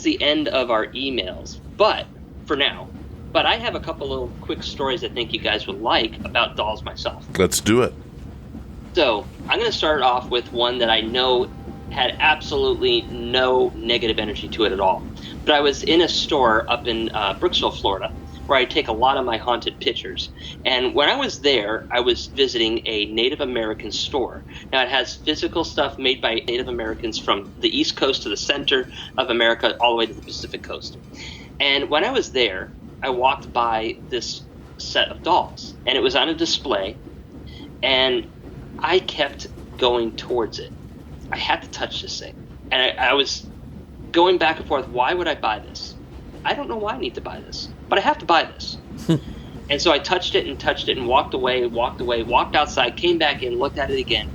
the end of our emails, but for now. But I have a couple little quick stories I think you guys would like about dolls myself. Let's do it. So I'm going to start off with one that I know had absolutely no negative energy to it at all. But I was in a store up in Brooksville, Florida, where I take a lot of my haunted pictures. And when I was there, I was visiting a Native American store. Now, it has physical stuff made by Native Americans from the East Coast to the center of America, all the way to the Pacific Coast. And when I was there, I walked by this set of dolls, and it was on a display, and I kept going towards it. I had to touch this thing. And I was going back and forth. Why would I buy this? I don't know why I need to buy this, but I have to buy this. And so I touched it and walked away, walked outside, came back in, looked at it again,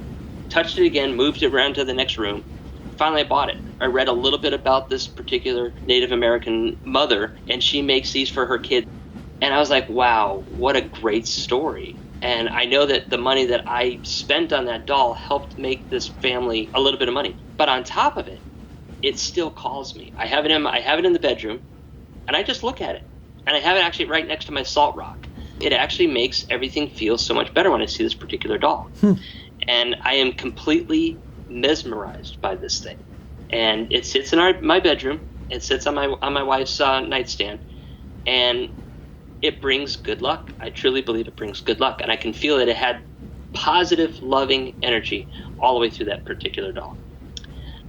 touched it again, moved it around to the next room. Finally, I bought it. I read a little bit about this particular Native American mother, and she makes these for her kid. And I was like, wow, what a great story. And I know that the money that I spent on that doll helped make this family a little bit of money. But on top of it, it still calls me. I have it in the bedroom, and I just look at it. And I have it actually right next to my salt rock. It actually makes everything feel so much better when I see this particular doll. And I am completely mesmerized by this thing. And it sits in my bedroom. It sits on my wife's nightstand. And it brings good luck. I truly believe it brings good luck. And I can feel that it had positive, loving energy all the way through that particular doll.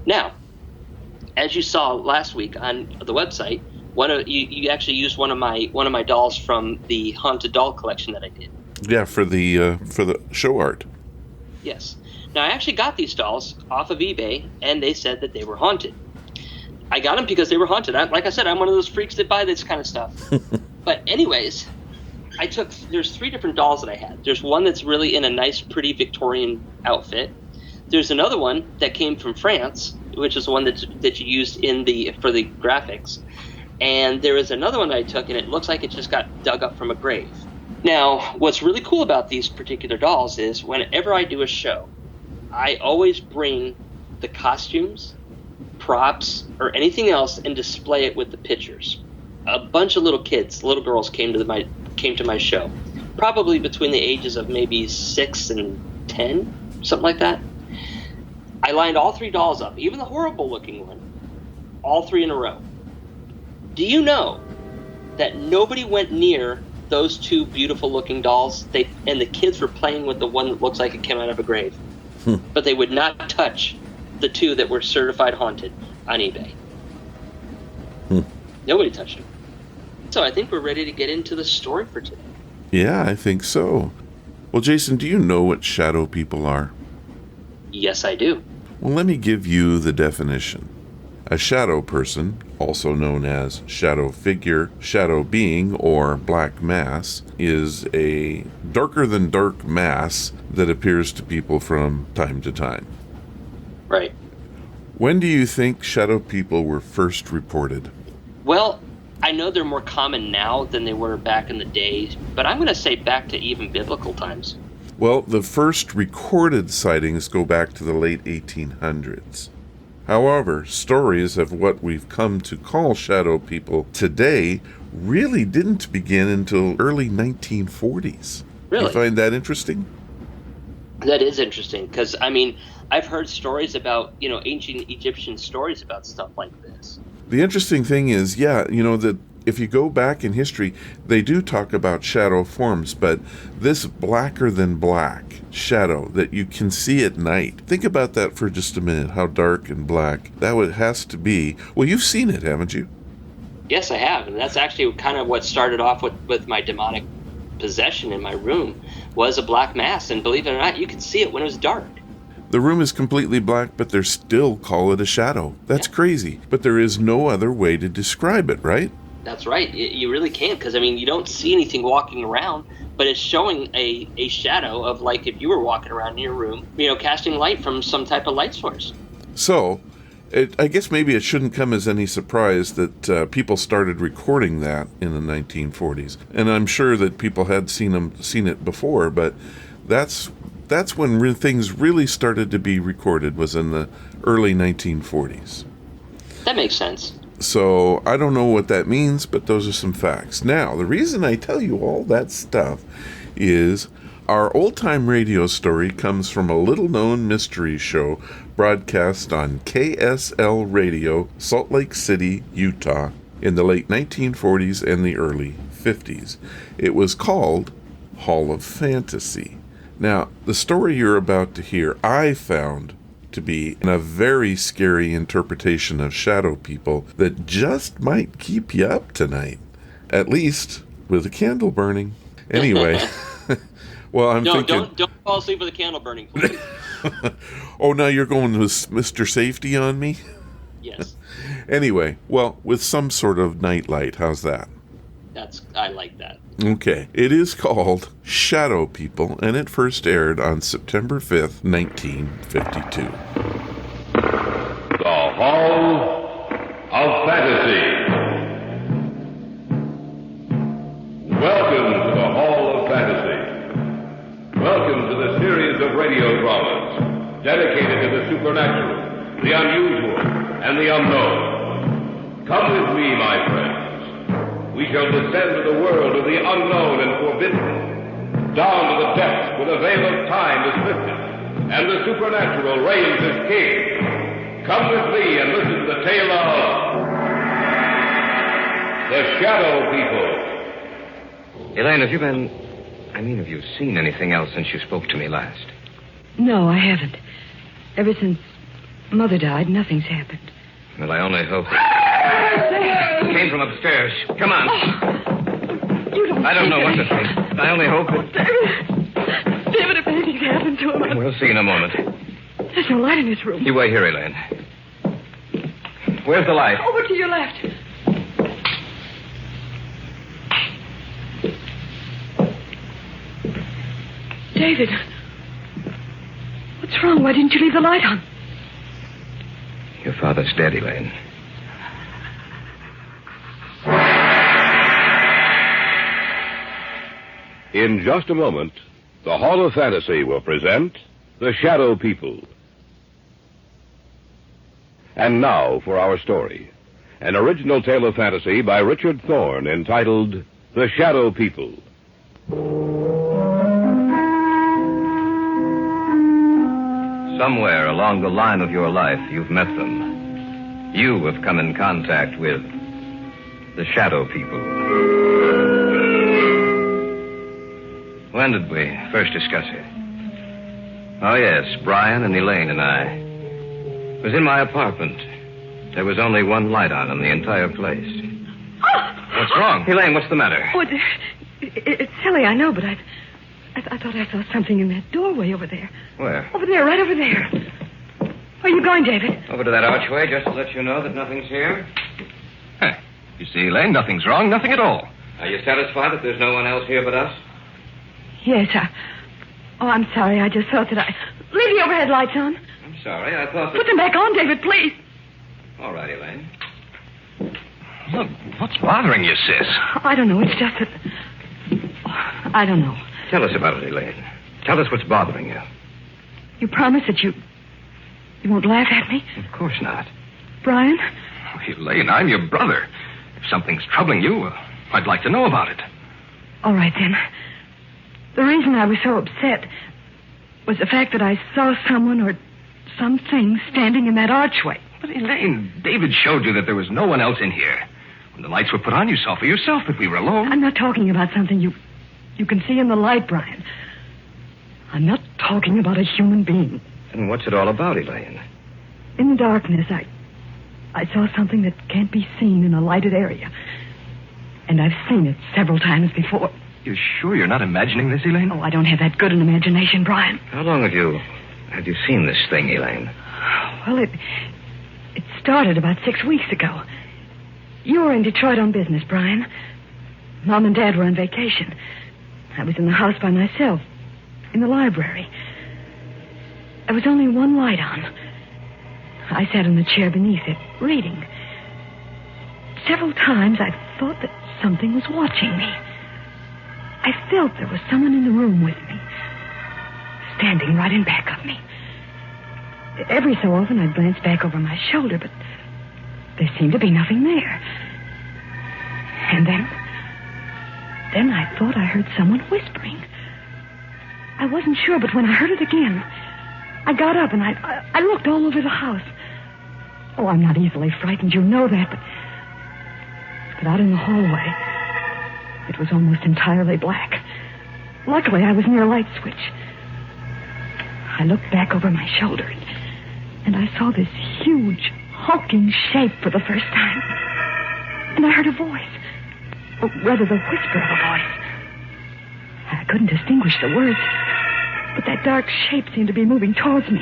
Now, as you saw last week on the website, you actually used one of my dolls from the haunted doll collection that I did. Yeah, for the show art. Yes. Now, I actually got these dolls off of eBay, and they said that they were haunted. I got them because they were haunted. Like I said, I'm one of those freaks that buy this kind of stuff. But anyways, there's 3 different dolls that I had. There's one that's really in a nice, pretty Victorian outfit. There's another one that came from France, which is the one that you used for the graphics. And there is another one that I took, and it looks like it just got dug up from a grave. Now, what's really cool about these particular dolls is whenever I do a show, I always bring the costumes, props, or anything else and display it with the pictures. A bunch of little girls came to my show, probably between the ages of maybe 6 and 10, something like that. I lined all 3 dolls up, even the horrible looking one, all 3 in a row. Do you know that nobody went near those 2 beautiful looking dolls? And the kids were playing with the one that looks like it came out of a grave. But they would not touch the 2 that were certified haunted on eBay. Nobody touched them. So I think we're ready to get into the story for today. Yeah, I think so. Well, Jason, do you know what shadow people are? Yes, I do. Well, let me give you the definition. A shadow person, also known as shadow figure, shadow being, or black mass, is a darker than dark mass that appears to people from time to time. Right. When do you think shadow people were first reported? Well, I know they're more common now than they were back in the day, but I'm going to say back to even biblical times. Well, the first recorded sightings go back to the late 1800s. However, stories of what we've come to call shadow people today really didn't begin until early 1940s. Really? You find that interesting? That is interesting because, I mean, I've heard stories about, ancient Egyptian stories about stuff like this. The interesting thing is, that if you go back in history, they do talk about shadow forms, but this blacker than black shadow that you can see at night, think about that for just a minute, how dark and black that has to be. Well, you've seen it, haven't you? Yes, I have, and that's actually kind of what started off with my demonic possession in my room, was a black mass, and believe it or not, you could see it when it was dark. The room is completely black, but they still call it a shadow. That's crazy, but there is no other way to describe it, right? That's right. You really can't, because, you don't see anything walking around, but it's showing a shadow of, like, if you were walking around in your room, casting light from some type of light source. So, I guess maybe it shouldn't come as any surprise that people started recording that in the 1940s. And I'm sure that people had seen it before, but that's when things really started to be recorded, was in the early 1940s. That makes sense. So I don't know what that means, but those are some facts. Now, the reason I tell you all that stuff is our old-time radio story comes from a little-known mystery show broadcast on KSL Radio, Salt Lake City, Utah, in the late 1940s and the early 50s. It was called Hall of Fantasy. Now, the story you're about to hear, I found to be a very scary interpretation of shadow people that just might keep you up tonight, at least with a candle burning. Anyway, well, I'm thinking... Don't fall asleep with a candle burning, please. Oh, now you're going with Mr. Safety on me? Yes. Anyway, well, with some sort of nightlight, how's that? I like that. Okay. It is called Shadow People, and it first aired on September 5th, 1952. The Hall of Fantasy. Welcome to the Hall of Fantasy. Welcome to the series of radio dramas dedicated to the supernatural, the unusual, and the unknown. Come with me, my friends. We shall descend to the world of the unknown and forbidden, down to the depths where the veil of time is lifted, and the supernatural reigns as king. Come with me and listen to the tale of the Shadow People. Elaine, have you seen anything else since you spoke to me last? No, I haven't. Ever since Mother died, nothing's happened. Well, I only hope... It came from upstairs. Come on. Oh, you don't... I don't know what to think. I only hope that... David, if anything's happened to him... We'll see in a moment. There's no light in this room. You wait here, Elaine. Where's the light? Over to your left. David, what's wrong? Why didn't you leave the light on? Your father's dead, Elaine. In just a moment, the Hall of Fantasy will present The Shadow People. And now for our story. An original tale of fantasy by Richard Thorne entitled The Shadow People. Somewhere along the line of your life, you've met them. You have come in contact with the Shadow People. When did we first discuss it? Oh, yes, Brian and Elaine and I. It was in my apartment. There was only one light on in the entire place. What's wrong? Elaine, what's the matter? Oh, it's silly, I know, but I thought I saw something in that doorway over there. Where? Over there, right over there. Where are you going, David? Over to that archway, just to let you know that nothing's here. Huh. You see, Elaine, nothing's wrong, nothing at all. Are you satisfied that there's no one else here but us? Yes, I'm sorry. I just thought that Leave the overhead lights on. I'm sorry, I thought that... Put them back on, David, please. All right, Elaine. Look, what's bothering you, sis? I don't know. It's just that... I don't know. Tell us about it, Elaine. Tell us what's bothering you. You promise that You won't laugh at me? Of course not. Brian? Oh, Elaine, I'm your brother. If something's troubling you, I'd like to know about it. All right, then. The reason I was so upset was the fact that I saw someone or something standing in that archway. But, Elaine, David showed you that there was no one else in here. When the lights were put on, you saw for yourself that we were alone. I'm not talking about something you can see in the light, Brian. I'm not talking about a human being. And what's it all about, Elaine? In the darkness, I saw something that can't be seen in a lighted area. And I've seen it several times before. You're sure you're not imagining this, Elaine? Oh, I don't have that good an imagination, Brian. How long have you seen this thing, Elaine? Well, it started about 6 weeks ago. You were in Detroit on business, Brian. Mom and Dad were on vacation. I was in the house by myself, in the library. There was only one light on. I sat in the chair beneath it, reading. Several times I thought that something was watching me. I felt there was someone in the room with me, standing right in back of me. Every so often I'd glance back over my shoulder, but there seemed to be nothing there. And then I thought I heard someone whispering. I wasn't sure, but when I heard it again, I got up and I looked all over the house. Oh, I'm not easily frightened, you know that, but out in the hallway, it was almost entirely black. Luckily, I was near a light switch. I looked back over my shoulder, and I saw this huge, hulking shape for the first time. And I heard a voice. Or rather, the whisper of a voice. I couldn't distinguish the words, but that dark shape seemed to be moving towards me.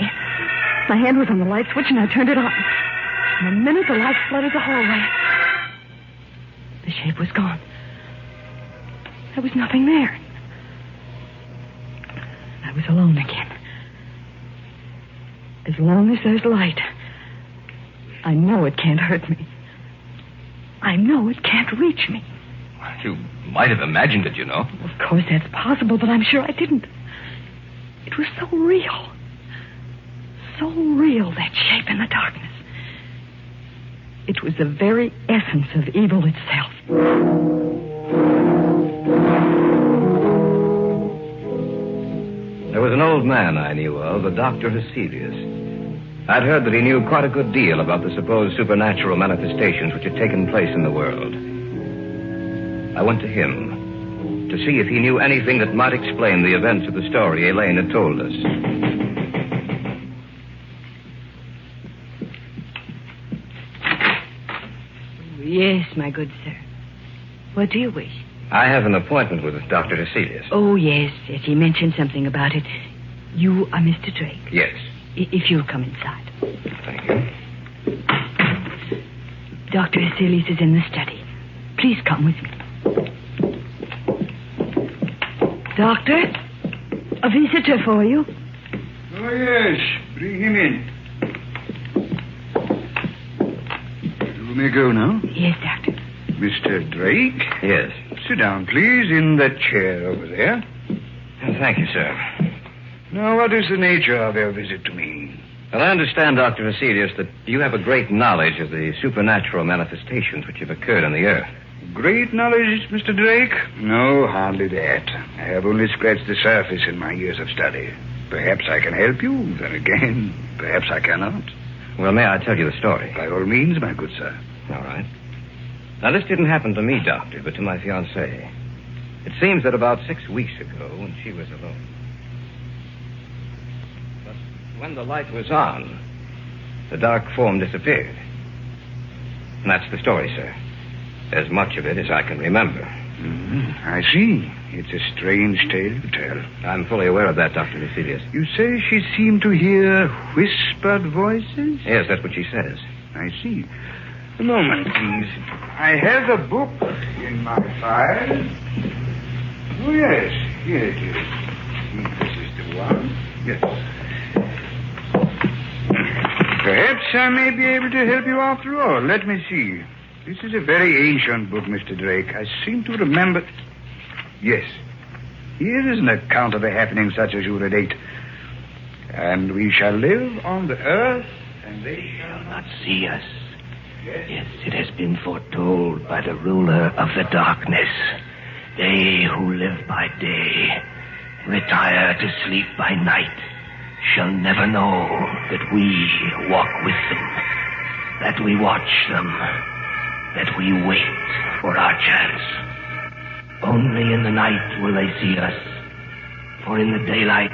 My hand was on the light switch, and I turned it on. In a minute, the light flooded the hallway. The shape was gone. There was nothing there. I was alone again. As long as there's light, I know it can't hurt me. I know it can't reach me. You might have imagined it, you know. Of course, that's possible, but I'm sure I didn't. It was so real. So real, that shape in the darkness. It was the very essence of evil itself. There was an old man I knew of, a Dr. Heselius. I'd heard that he knew quite a good deal about the supposed supernatural manifestations which had taken place in the world. I went to him to see if he knew anything that might explain the events of the story Elaine had told us. Yes, my good sir. What do you wish? I have an appointment with Dr. Heselius. Oh, yes. He mentioned something about it. You are Mr. Drake. Yes. If you'll come inside. Thank you. Dr. Heselius is in the study. Please come with me. Doctor, a visitor for you. Oh, yes. Bring him in. You may go now. Yes, Doctor. Mr. Drake? Yes. Sit down, please, in that chair over there. Thank you, sir. Now, what is the nature of your visit to me? Well, I understand, Dr. Heselius, that you have a great knowledge of the supernatural manifestations which have occurred on the earth. Great knowledge, Mr. Drake? No, hardly that. I have only scratched the surface in my years of study. Perhaps I can help you. Then again, perhaps I cannot. Well, may I tell you the story? By all means, my good sir. All right. Now, this didn't happen to me, Doctor, but to my fiancée. It seems that about 6 weeks ago, when she was alone. But when the light was on, the dark form disappeared. And that's the story, sir. As much of it as I can remember. I see. It's a strange tale you tell. I'm fully aware of that, Dr. Heselius. You say she seemed to hear whispered voices? Yes, that's what she says. I see. A moment, please. I have a book in my file. Oh, yes. Here it is. This is the one. Yes. Perhaps I may be able to help you after all. Let me see. This is a very ancient book, Mr. Drake. I seem to remember... Yes. Here is an account of a happening such as you relate. And we shall live on the earth, and they shall not see us. Yes, it has been foretold by the ruler of the darkness. They who live by day, retire to sleep by night, shall never know that we walk with them, that we watch them, that we wait for our chance. Only in the night will they see us, for in the daylight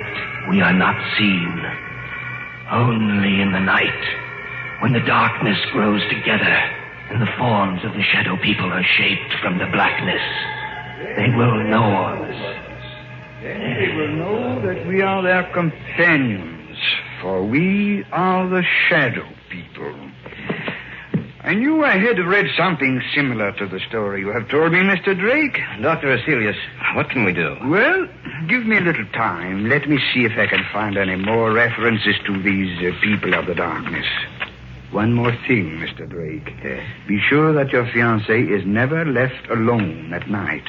we are not seen. Only in the night, when the darkness grows together and the forms of the shadow people are shaped from the blackness, they will know us. Then they will know that we are their companions, for we are the shadow people. I knew I had read something similar to the story you have told me, Mr. Drake. Dr. Aselius, what can we do? Well, give me a little time. Let me see if I can find any more references to these people of the darkness. One more thing, Mr. Drake. Be sure that your fiancée is never left alone at night.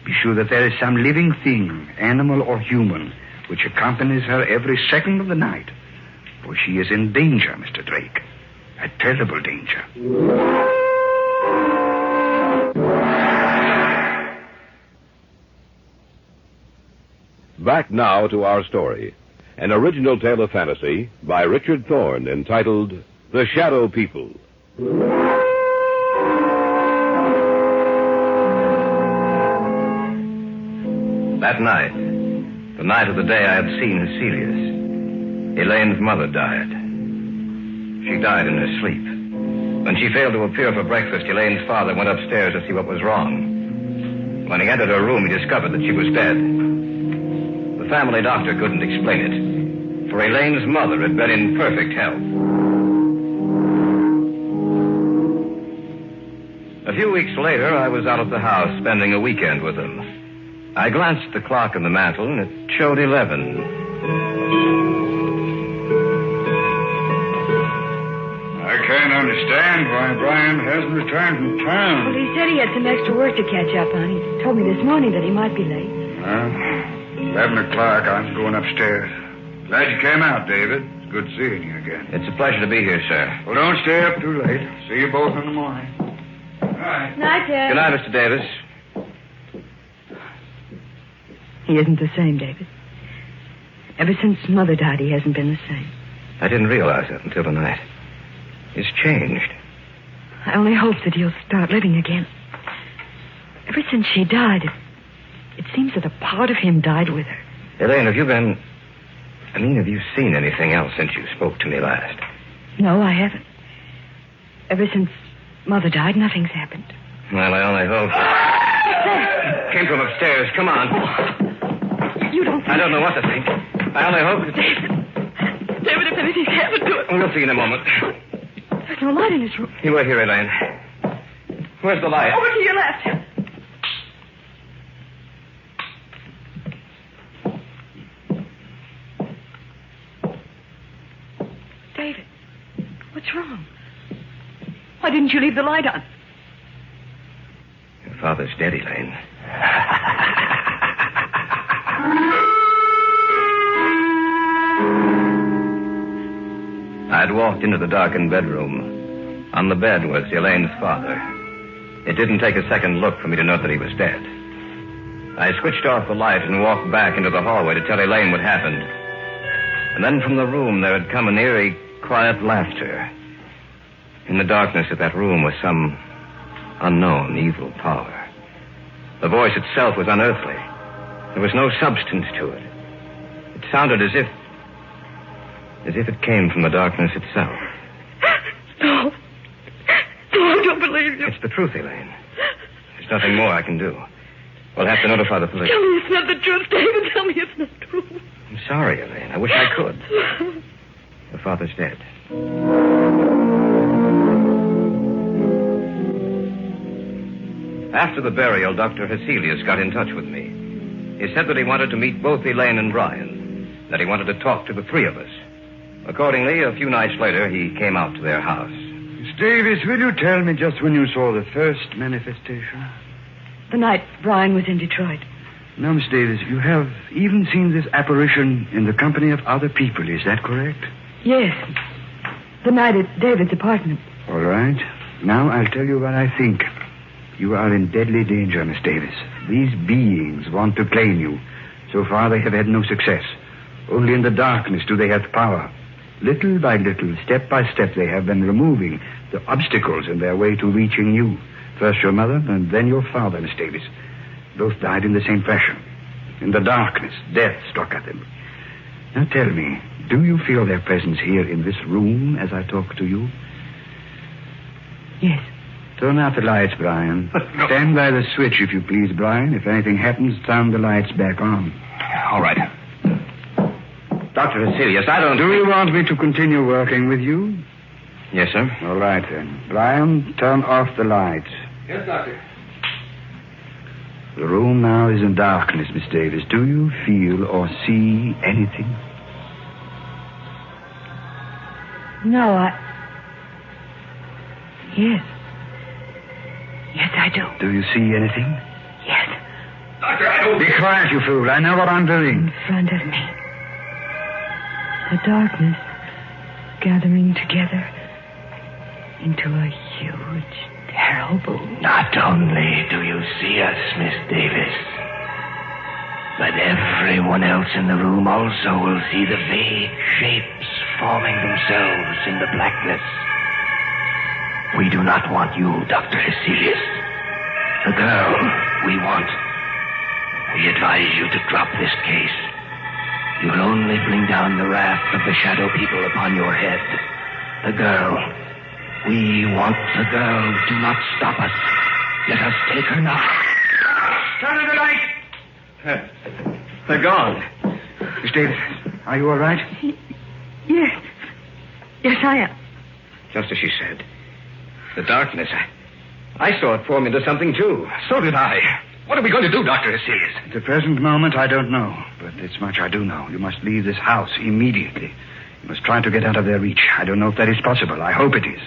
Be sure that there is some living thing, animal or human, which accompanies her every second of the night. For she is in danger, Mr. Drake. A terrible danger. Back now to our story. An original tale of fantasy by Richard Thorne entitled The Shadow People. That night, the night of the day I had seen Aselius, Elaine's mother died. She died in her sleep. When she failed to appear for breakfast, Elaine's father went upstairs to see what was wrong. When he entered her room, he discovered that she was dead. The family doctor couldn't explain it, for Elaine's mother had been in perfect health. A few weeks later, I was out at the house spending a weekend with them. I glanced at the clock on the mantel, and it showed 11. I can't understand why Brian hasn't returned from town. Well, he said he had some extra work to catch up on. He told me this morning that he might be late. 11 o'clock. I'm going upstairs. Glad you came out, David. It's good seeing you again. It's a pleasure to be here, sir. Well, don't stay up too late. See you both in the morning. Good night. Night, Dad. Good night, Mr. Davis. He isn't the same, David. Ever since Mother died, he hasn't been the same. I didn't realize that until tonight. He's changed. I only hope that he'll start living again. Ever since she died, it seems that a part of him died with her. Elaine, have you seen anything else since you spoke to me last? No, I haven't. Ever since Mother died, nothing's happened. Well, I only hope. Came from upstairs. Come on. You don't think... I don't know what to think. I only hope... David, if anything's happened to him... We'll see in a moment. There's no light in his room. You wait here, Elaine. Where's the light? Over to your left. David, what's wrong? Why didn't you leave the light on? Your father's dead, Elaine. I'd walked into the darkened bedroom. On the bed was Elaine's father. It didn't take a second look for me to know that he was dead. I switched off the light and walked back into the hallway to tell Elaine what happened. And then from the room there had come an eerie, quiet laughter. In the darkness of that room was some unknown evil power. The voice itself was unearthly. There was no substance to it. It sounded as if it came from the darkness itself. No. No, I don't believe you. It's the truth, Elaine. There's nothing more I can do. We'll have to notify the police. Tell me it's not the truth, David. Tell me it's not true. I'm sorry, Elaine. I wish I could. Your father's dead. After the burial, Dr. Aselius got in touch with me. He said that he wanted to meet both Elaine and Brian, that he wanted to talk to the three of us. Accordingly, a few nights later, he came out to their house. Miss Davis, will you tell me just when you saw the first manifestation? The night Brian was in Detroit. Now, Miss Davis, you have even seen this apparition in the company of other people. Is that correct? Yes. The night at David's apartment. All right. Now I'll tell you what I think. You are in deadly danger, Miss Davis. These beings want to claim you. So far, they have had no success. Only in the darkness do they have power. Little by little, step by step, they have been removing the obstacles in their way to reaching you. First your mother, and then your father, Miss Davis. Both died in the same fashion. In the darkness, death struck at them. Now tell me, do you feel their presence here in this room as I talk to you? Yes. Turn out the lights, Brian. No. Stand by the switch, if you please, Brian. If anything happens, turn the lights back on. All right. Dr. Vasilius, I don't... Do you want me to continue working with you? Yes, sir. All right, then. Brian, turn off the lights. Yes, Doctor. The room now is in darkness, Miss Davis. Do you feel or see anything? No, Yes. Yes, I do. Do you see anything? Yes. Doctor, I don't... Be quiet, you fool. I know what I'm doing. In front of me. The darkness gathering together into a huge, terrible... Not only do you see us, Miss Davis, but everyone else in the room also will see the vague shapes forming themselves in the blackness. We do not want you, Dr. Vasilius. The girl we want. We advise you to drop this case. You'll only bring down the wrath of the shadow people upon your head. The girl. We want the girl. Do not stop us. Let us take her now. Turn on the light. They're gone. Miss Davis, are you all right? Yes. Yes, I am. Just as she said. The darkness. I saw it form into something, too. So did I. What are we going to do, Dr. Vasilius? At the present moment, I don't know. But this much I do know. You must leave this house immediately. You must try to get out of their reach. I don't know if that is possible. I hope it is.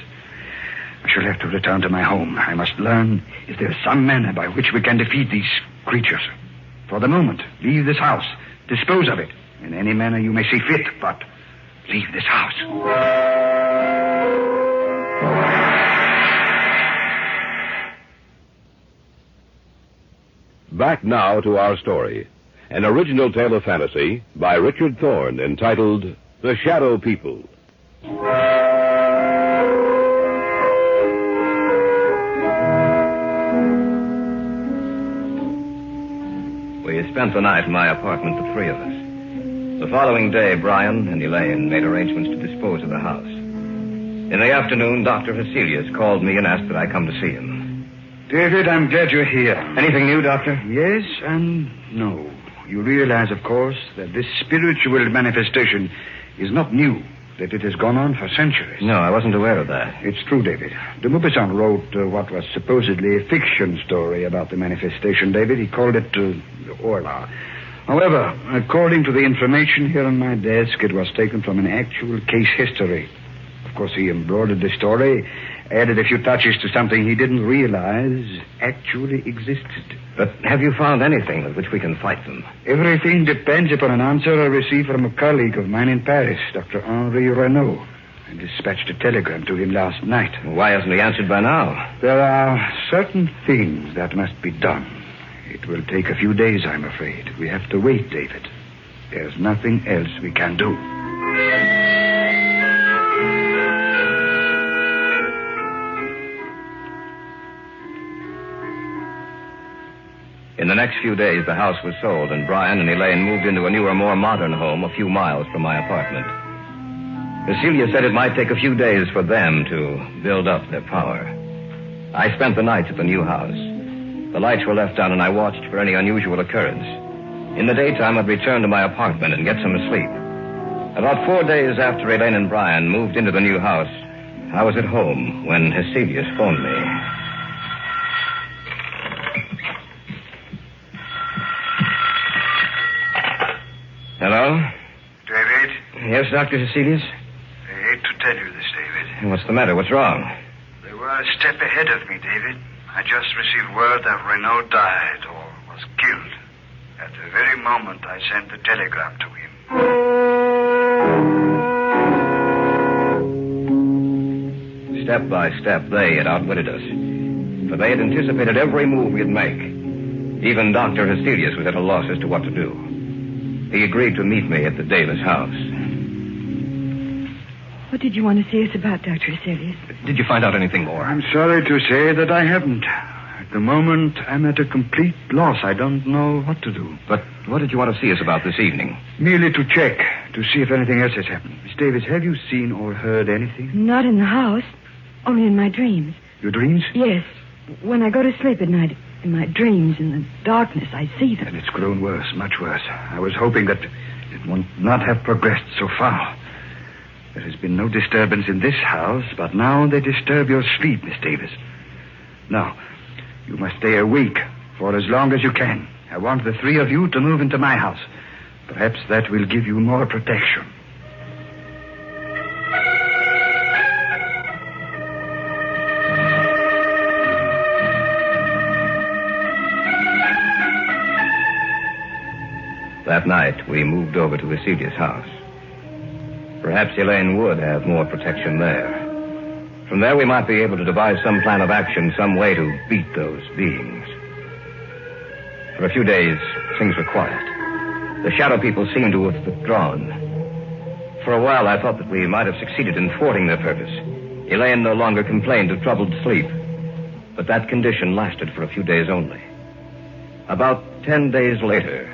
I shall have to return to my home. I must learn if there is some manner by which we can defeat these creatures. For the moment, leave this house. Dispose of it in any manner you may see fit, but leave this house. Back now to our story. An original tale of fantasy by Richard Thorne entitled The Shadow People. We spent the night in my apartment, the three of us. The following day, Brian and Elaine made arrangements to dispose of the house. In the afternoon, Dr. Vasilius called me and asked that I come to see him. David, I'm glad you're here. Anything new, Doctor? Yes and no. You realize, of course, that this spiritual manifestation is not new, that it has gone on for centuries. No, I wasn't aware of that. It's true, David. De Maupassant wrote what was supposedly a fiction story about the manifestation, David. He called it Orla. However, according to the information here on my desk, it was taken from an actual case history. Of course, he embroidered the story, added a few touches to something he didn't realize actually existed. But have you found anything with which we can fight them? Everything depends upon an answer I received from a colleague of mine in Paris, Dr. Henri Renaud. I dispatched a telegram to him last night. Why hasn't he answered by now? There are certain things that must be done. It will take a few days, I'm afraid. We have to wait, David. There's nothing else we can do. In the next few days, the house was sold, and Brian and Elaine moved into a newer, more modern home a few miles from my apartment. Cecilia said it might take a few days for them to build up their power. I spent the nights at the new house. The lights were left on, and I watched for any unusual occurrence. In the daytime, I'd return to my apartment and get some sleep. About 4 days after Elaine and Brian moved into the new house, I was at home when Heselius phoned me. Hello? David? Yes, Dr. Heselius? I hate to tell you this, David. What's the matter? What's wrong? They were a step ahead of me, David. I just received word that Renaud died or was killed. moment I sent the telegram to him. Step by step, they had outwitted us. For they had anticipated every move we'd make. Even Dr. Hecelius was at a loss as to what to do. He agreed to meet me at the Davis house. What did you want to see us about, Dr. Hecelius? Did you find out anything more? I'm sorry to say that I haven't. At the moment, I'm at a complete loss. I don't know what to do. But what did you want to see us about this evening? Merely to check, to see if anything else has happened. Miss Davis, have you seen or heard anything? Not in the house, only in my dreams. Your dreams? Yes. When I go to sleep at night, in my dreams, in the darkness, I see them. And it's grown worse, much worse. I was hoping that it would not have progressed so far. There has been no disturbance in this house, but now they disturb your sleep, Miss Davis. Now, you must stay awake for as long as you can. I want the three of you to move into my house. Perhaps that will give you more protection. That night, we moved over to Hecelius' house. Perhaps Elaine would have more protection there. From there, we might be able to devise some plan of action, some way to beat those beings. For a few days, things were quiet. The shadow people seemed to have withdrawn. For a while, I thought that we might have succeeded in thwarting their purpose. Elaine no longer complained of troubled sleep. But that condition lasted for a few days only. About 10 days later,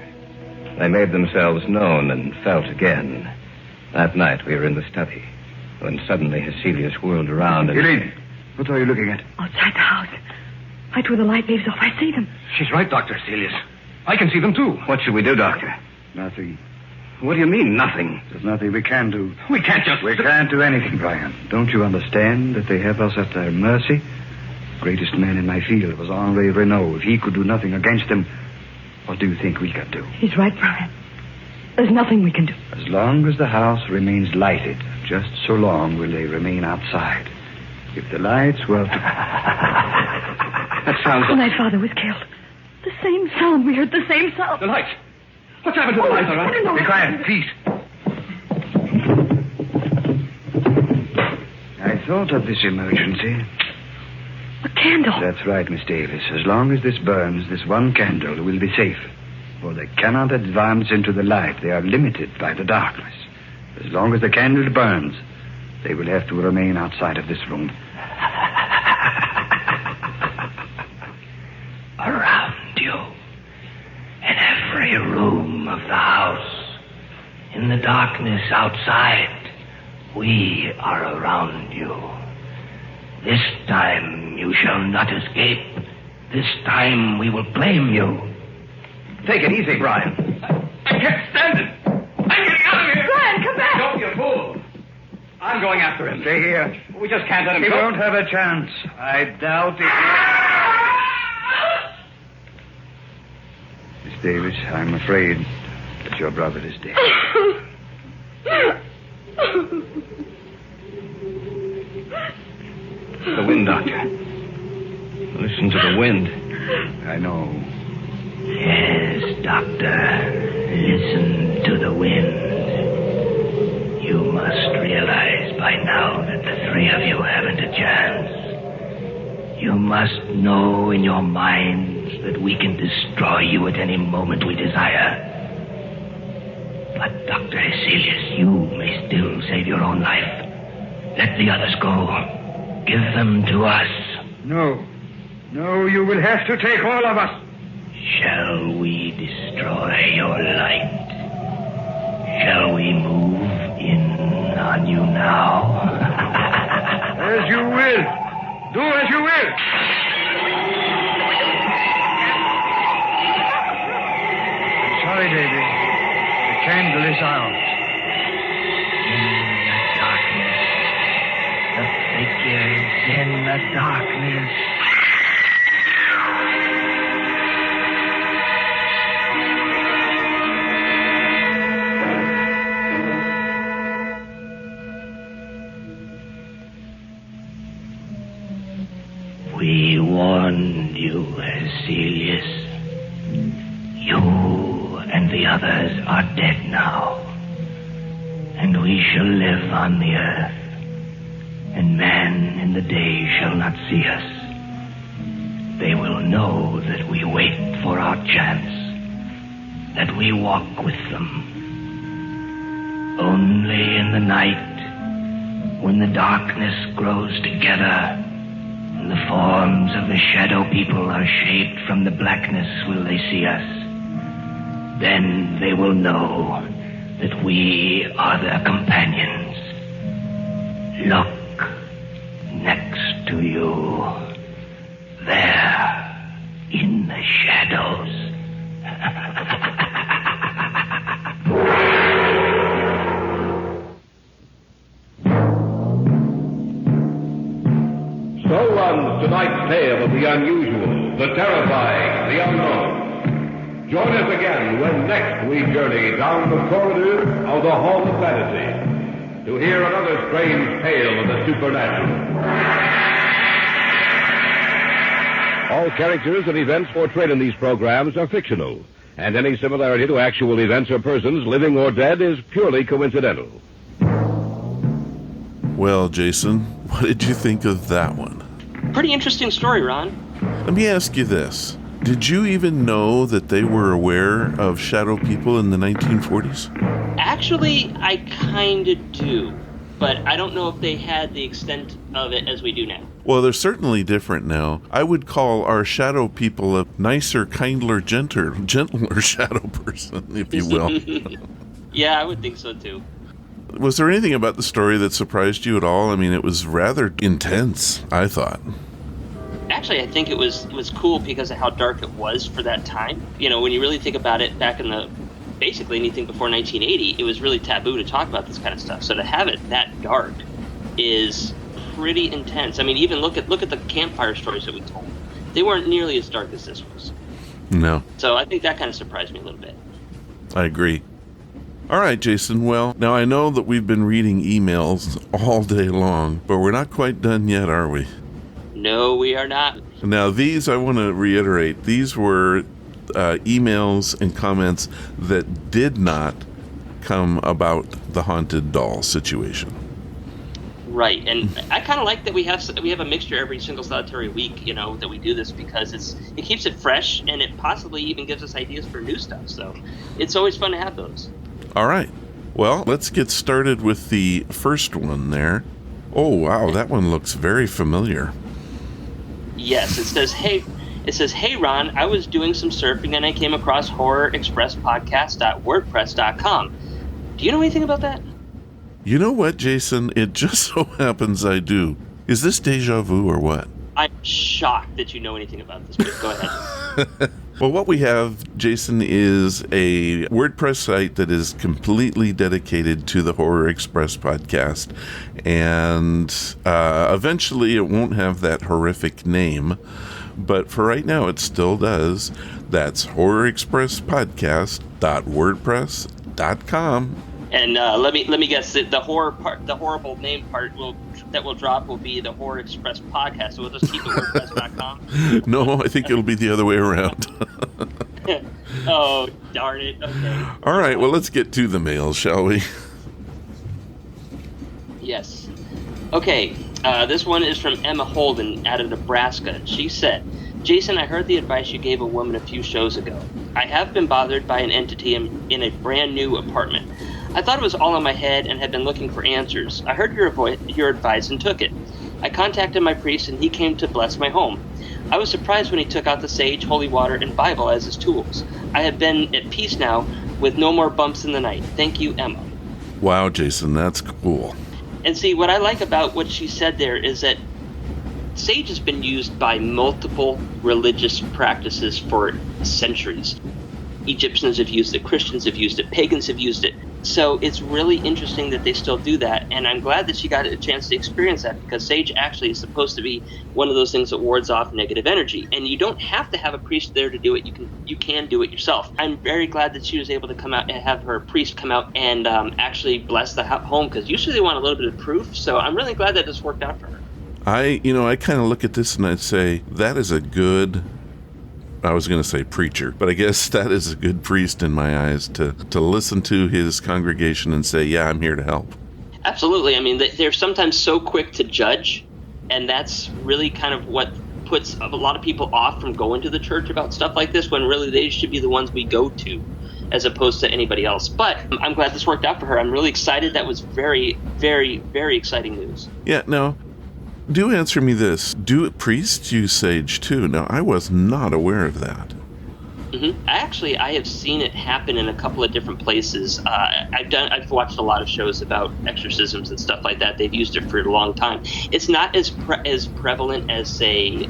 they made themselves known and felt again. That night, we were in the study, when suddenly Hecelius whirled around and... Elaine, what are you looking at? Outside the house. Right where the light leaves off, I see them. She's right, Dr. Hecelius. I can see them, too. What should we do, Doctor? Nothing. What do you mean, nothing? There's nothing we can do. We can't just... We can't do anything, Brian. Don't you understand that they have us at their mercy? The greatest man in my field was Henri Renault. If he could do nothing against them, what do you think we can do? He's right, Brian. There's nothing we can do. As long as the house remains lighted, just so long will they remain outside. If the lights were to... That sounds... When my father was killed, the same sound. We heard the same sound. The lights. What's happened to the lights, all right? No. Be quiet, please. I thought of this emergency. A candle. That's right, Miss Davis. As long as this burns, this one candle will be safe. For they cannot advance into the light. They are limited by the darkness. As long as the candle burns, they will have to remain outside of this room. Around you, in every room of the house, in the darkness outside, we are around you. This time you shall not escape. This time we will blame you. Take it easy, Brian. I can't stand it. I'm getting out of here. Brian, come back. Don't be a fool. I'm going after him. Stay here. We just can't let him He go. won't have a chance. I doubt it. Miss Davis, I'm afraid that your brother is dead. The wind, Doctor. Listen to the wind. I know. Yes, Doctor. Listen to the wind. You must realize by now that the three of you haven't a chance. You must know in your minds that we can destroy you at any moment we desire. But, Dr. Hecelius, you may still save your own life. Let the others go. Give them to us. No. No, you will have to take all of us. Shall we destroy your light? Shall we move in on you now? As you will. Do as you will. Sorry, Davy. The candle is out. In the darkness. The figures in the darkness. We warned you, Hecelius. You and the the others are dead now. And we shall live on the earth, and man in the day shall not see us. They will know that we wait for our chance, that we walk with them. Only in the night, when the darkness grows together, and the forms of the shadow people are shaped from the blackness, will they see us. Then they will know that we are their companions. Look next to you, there in the shadows. So runs tonight's tale of the unusual, the terrifying, the unknown. Join us again when next we journey down the corridors of the Hall of Fantasy to hear another strange tale of the supernatural. All characters and events portrayed in these programs are fictional, and any similarity to actual events or persons, living or dead, is purely coincidental. Well, Jason, what did you think of that one? Pretty interesting story, Ron. Let me ask you this. Did you even know that they were aware of shadow people in the 1940s? Actually, I kind of do, but I don't know if they had the extent of it as we do now. Well, they're certainly different now. I would call our shadow people a nicer, kindler, gentler shadow person, if you will. Yeah, I would think so, too. Was there anything about the story that surprised you at all? I mean, it was rather intense, I thought. Actually, I think it was cool because of how dark it was for that time. You know, when you really think about it, back in basically anything before 1980, it was really taboo to talk about this kind of stuff. So to have it that dark is pretty intense. I mean, even look at the campfire stories that we told. They weren't nearly as dark as this was. No. So I think that kind of surprised me a little bit. I agree. All right, Jason. Well, now I know that we've been reading emails all day long, but we're not quite done yet, are we? No, we are not. Now, these, I want to reiterate, these were emails and comments that did not come about the haunted doll situation. Right, and I kind of like that we have a mixture every single solitary week, you know, that we do this because it keeps it fresh and it possibly even gives us ideas for new stuff. So it's always fun to have those. All right. Well, let's get started with the first one there. Oh, wow, that one looks very familiar. Yes, it says, hey, Ron, I was doing some surfing and I came across horrorexpresspodcast.wordpress.com. Do you know anything about that? You know what, Jason? It just so happens I do. Is this deja vu or what? I'm shocked that you know anything about this, but go ahead. Well, what we have, Jason, is a WordPress site that is completely dedicated to the Horror Express podcast. And eventually it won't have that horrific name. But for right now, it still does. That's horrorexpresspodcast.wordpress.com. And let me guess, the horrible name part that will drop will be the Horror Express podcast. So we'll just keep it WordPress.com. No, I think it'll be the other way around. Oh, darn it. Okay. All right, well, let's get to the mail, shall we? Yes. Okay, this one is from Emma Holden out of Nebraska. She said, Jason, I heard the advice you gave a woman a few shows ago. I have been bothered by an entity in a brand new apartment. I thought it was all in my head and had been looking for answers. I heard your advice and took it. I contacted my priest and he came to bless my home. I was surprised when he took out the sage, holy water, and Bible as his tools. I have been at peace now with no more bumps in the night. Thank you, Emma. Wow, Jason, that's cool. And see, what I like about what she said there is that sage has been used by multiple religious practices for centuries. Egyptians have used it, Christians have used it, pagans have used it. So it's really interesting that they still do that, and I'm glad that she got a chance to experience that because sage actually is supposed to be one of those things that wards off negative energy, and you don't have to have a priest there to do it. You can do it yourself. I'm very glad that she was able to come out and have her priest come out and actually bless the home because usually they want a little bit of proof. So I'm really glad that this worked out for her. I kind of look at this and I'd say that is a good I was going to say preacher, but I guess that is a good priest in my eyes to listen to his congregation and say, yeah, I'm here to help. Absolutely. I mean, they're sometimes so quick to judge, and that's really kind of what puts a lot of people off from going to the church about stuff like this, when really they should be the ones we go to as opposed to anybody else. But I'm glad this worked out for her. I'm really excited. That was very, very, very exciting news. Yeah, no. Do answer me this. Do priests use sage too? Now, I was not aware of that. Mm-hmm. Actually, I have seen it happen in a couple of different places. I've watched a lot of shows about exorcisms and stuff like that. They've used it for a long time. It's not as prevalent as, say,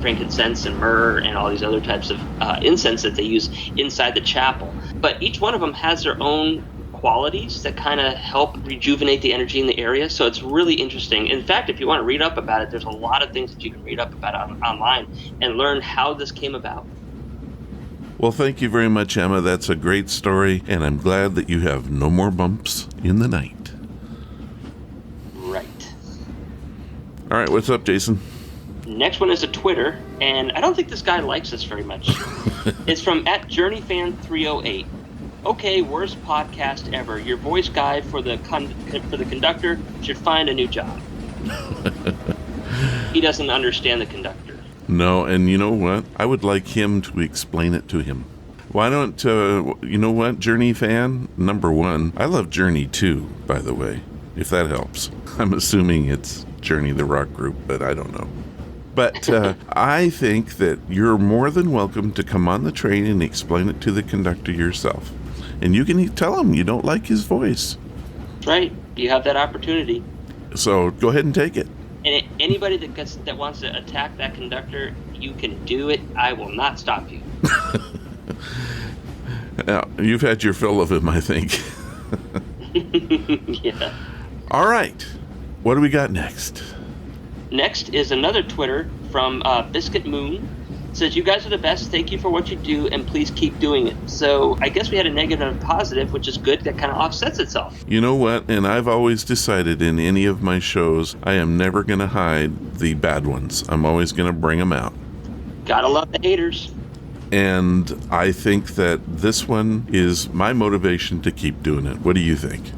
frankincense and myrrh and all these other types of incense that they use inside the chapel. But each one of them has their own qualities that kind of help rejuvenate the energy in the area. So it's really interesting. In fact, if you want to read up about it, there's a lot of things that you can read up about online and learn how this came about. Well, thank you very much, Emma. That's a great story, and I'm glad that you have no more bumps in the night. Right. All right, what's up, Jason? Next one is a Twitter, and I don't think this guy likes us very much. It's from @JourneyFan308. Okay, worst podcast ever. Your voice guy for the conductor should find a new job. He doesn't understand the conductor. No, and you know what? I would like him to explain it to him. Why don't, you know what, Journey fan? Number one, I love Journey too, by the way, if that helps. I'm assuming it's Journey the rock group, but I don't know. But I think that you're more than welcome to come on the train and explain it to the conductor yourself. And you can tell him you don't like his voice. Right. You have that opportunity. So go ahead and take it. And anybody that wants to attack that conductor, you can do it. I will not stop you. Now, you've had your fill of him, I think. Yeah. All right. What do we got next? Next is another Twitter from Biscuit Moon. It says, you guys are the best. Thank you for what you do, and please keep doing it. So I guess we had a negative and a positive, which is good. That kind of offsets itself. You know what? And I've always decided in any of my shows, I am never going to hide the bad ones. I'm always going to bring them out. Gotta love the haters. And I think that this one is my motivation to keep doing it. What do you think?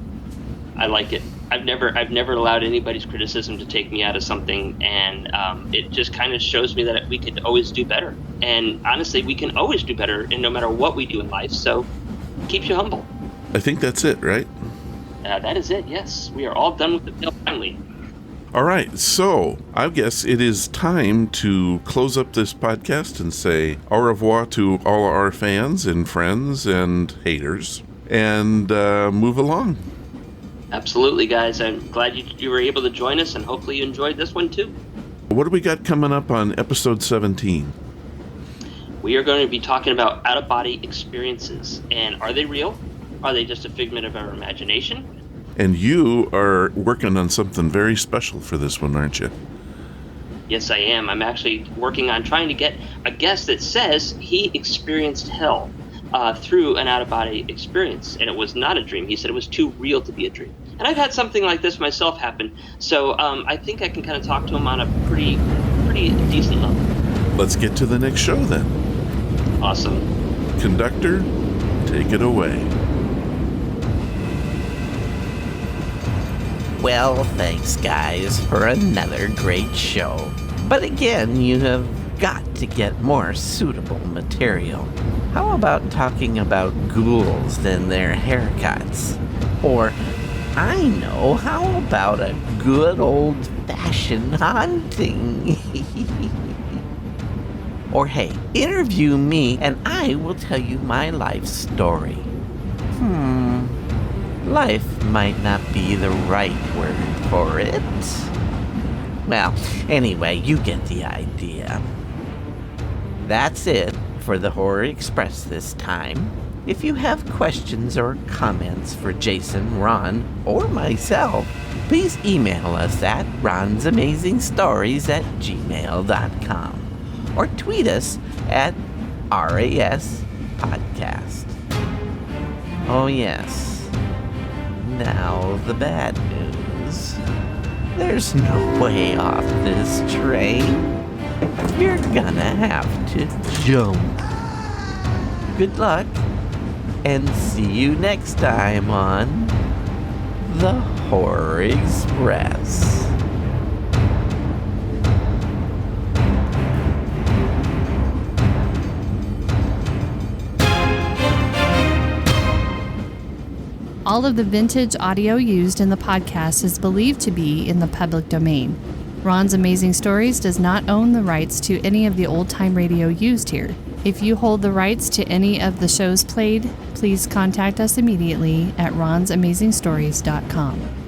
I like it. I've never allowed anybody's criticism to take me out of something, and it just kind of shows me that we could always do better. And honestly, we can always do better, and no matter what we do in life. So, it keeps you humble. I think that's it, right? That is it. Yes, we are all done with the bill finally. All right, so I guess it is time to close up this podcast and say au revoir to all our fans and friends and haters, and move along. Absolutely, guys. I'm glad you were able to join us, and hopefully you enjoyed this one, too. What do we got coming up on episode 17? We are going to be talking about out-of-body experiences. And are they real? Are they just a figment of our imagination? And you are working on something very special for this one, aren't you? Yes, I am. I'm actually working on trying to get a guest that says he experienced hell through an out-of-body experience, and it was not a dream. He said it was too real to be a dream. And I've had something like this myself happen, so I think I can kind of talk to him on a pretty decent level. Let's get to the next show then. Awesome. Conductor, take it away. Well, thanks, guys, for another great show. But again, you have got to get more suitable material. How about talking about ghouls and their haircuts? Or, I know, how about a good old-fashioned haunting? Or hey, interview me and I will tell you my life story. Life might not be the right word for it. Well, anyway, you get the idea. That's it for the Horror Express this time. If you have questions or comments for Jason, Ron, or myself, please email us at ronsamazingstories@gmail.com or tweet us at RAS Podcast. Oh yes. Now the bad news. There's no way off this train. you're gonna have to jump. Good luck, and see you next time on The Horror Express. All of the vintage audio used in the podcast is believed to be in the public domain. Ron's Amazing Stories does not own the rights to any of the old-time radio used here. If you hold the rights to any of the shows played, please contact us immediately at ronsamazingstories.com.